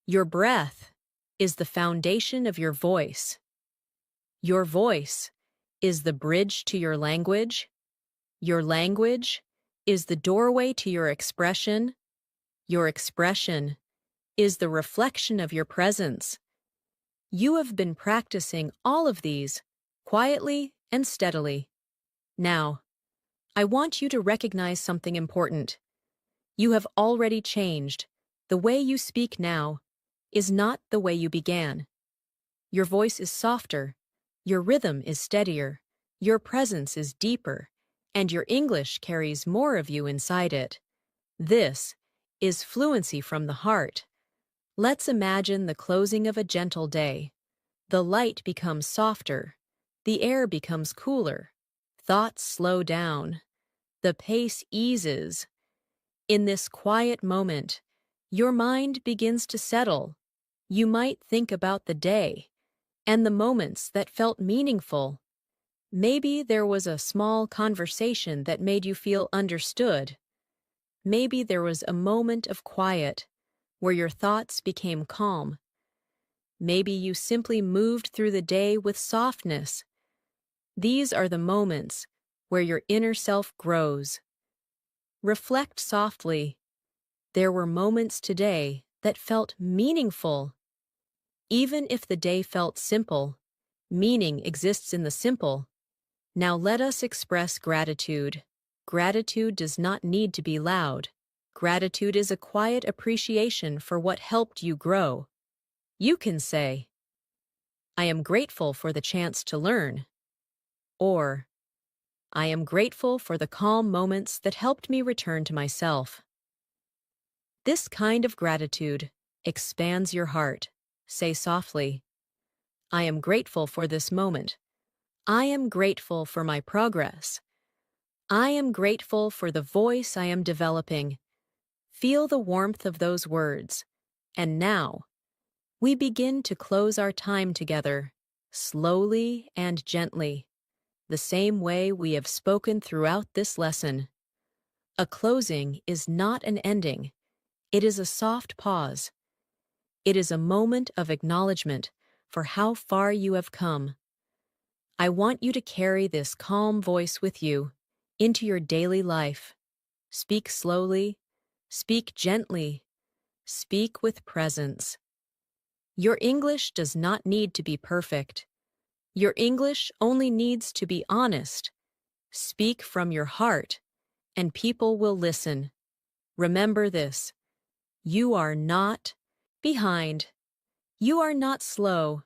Your breath is the foundation of your voice. Your voice is the bridge to your language. Your language is the doorway to your expression. Your expression is the reflection of your presence. You have been practicing all of these quietly and steadily. Now, I want you to recognize something important. You have already changed. The way you speak now is not the way you began. Your voice is softer, your rhythm is steadier, your presence is deeper, and your English carries more of you inside it. This is fluency from the heart. Let's imagine the closing of a gentle day. The light becomes softer, the air becomes cooler, thoughts slow down, the pace eases. In this quiet moment, your mind begins to settle. You might think about the day and the moments that felt meaningful. Maybe there was a small conversation that made you feel understood. Maybe there was a moment of quiet where your thoughts became calm. Maybe you simply moved through the day with softness. These are the moments where your inner self grows. Reflect softly. There were moments today that felt meaningful. Even if the day felt simple, meaning exists in the simple. Now let us express gratitude. Gratitude does not need to be loud. Gratitude is a quiet appreciation for what helped you grow. You can say, I am grateful for the chance to learn. Or, I am grateful for the calm moments that helped me return to myself. This kind of gratitude expands your heart. Say softly, I am grateful for this moment. I am grateful for my progress. I am grateful for the voice I am developing. Feel the warmth of those words. And now, we begin to close our time together, slowly and gently, the same way we have spoken throughout this lesson. A closing is not an ending. It is a soft pause. It is a moment of acknowledgement for how far you have come. I want you to carry this calm voice with you into your daily life. Speak slowly, speak gently, speak with presence. Your English does not need to be perfect. Your English only needs to be honest. Speak from your heart, and people will listen. Remember this. You are not behind. You are not slow.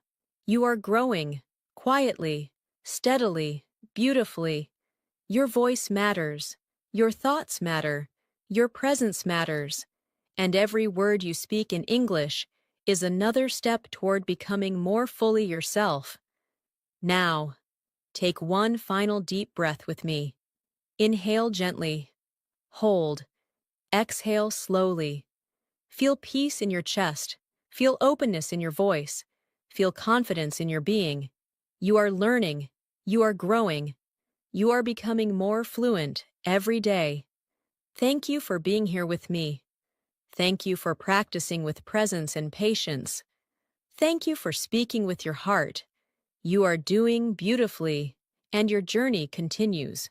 You are growing, quietly, steadily, beautifully. Your voice matters. Your thoughts matter. Your presence matters. And every word you speak in English is another step toward becoming more fully yourself. Now, take one final deep breath with me. Inhale gently. Hold. Exhale slowly. Feel peace in your chest. Feel openness in your voice. Feel confidence in your being. You are learning. You are growing. You are becoming more fluent every day. Thank you for being here with me. Thank you for practicing with presence and patience. Thank you for speaking with your heart. You are doing beautifully, and your journey continues.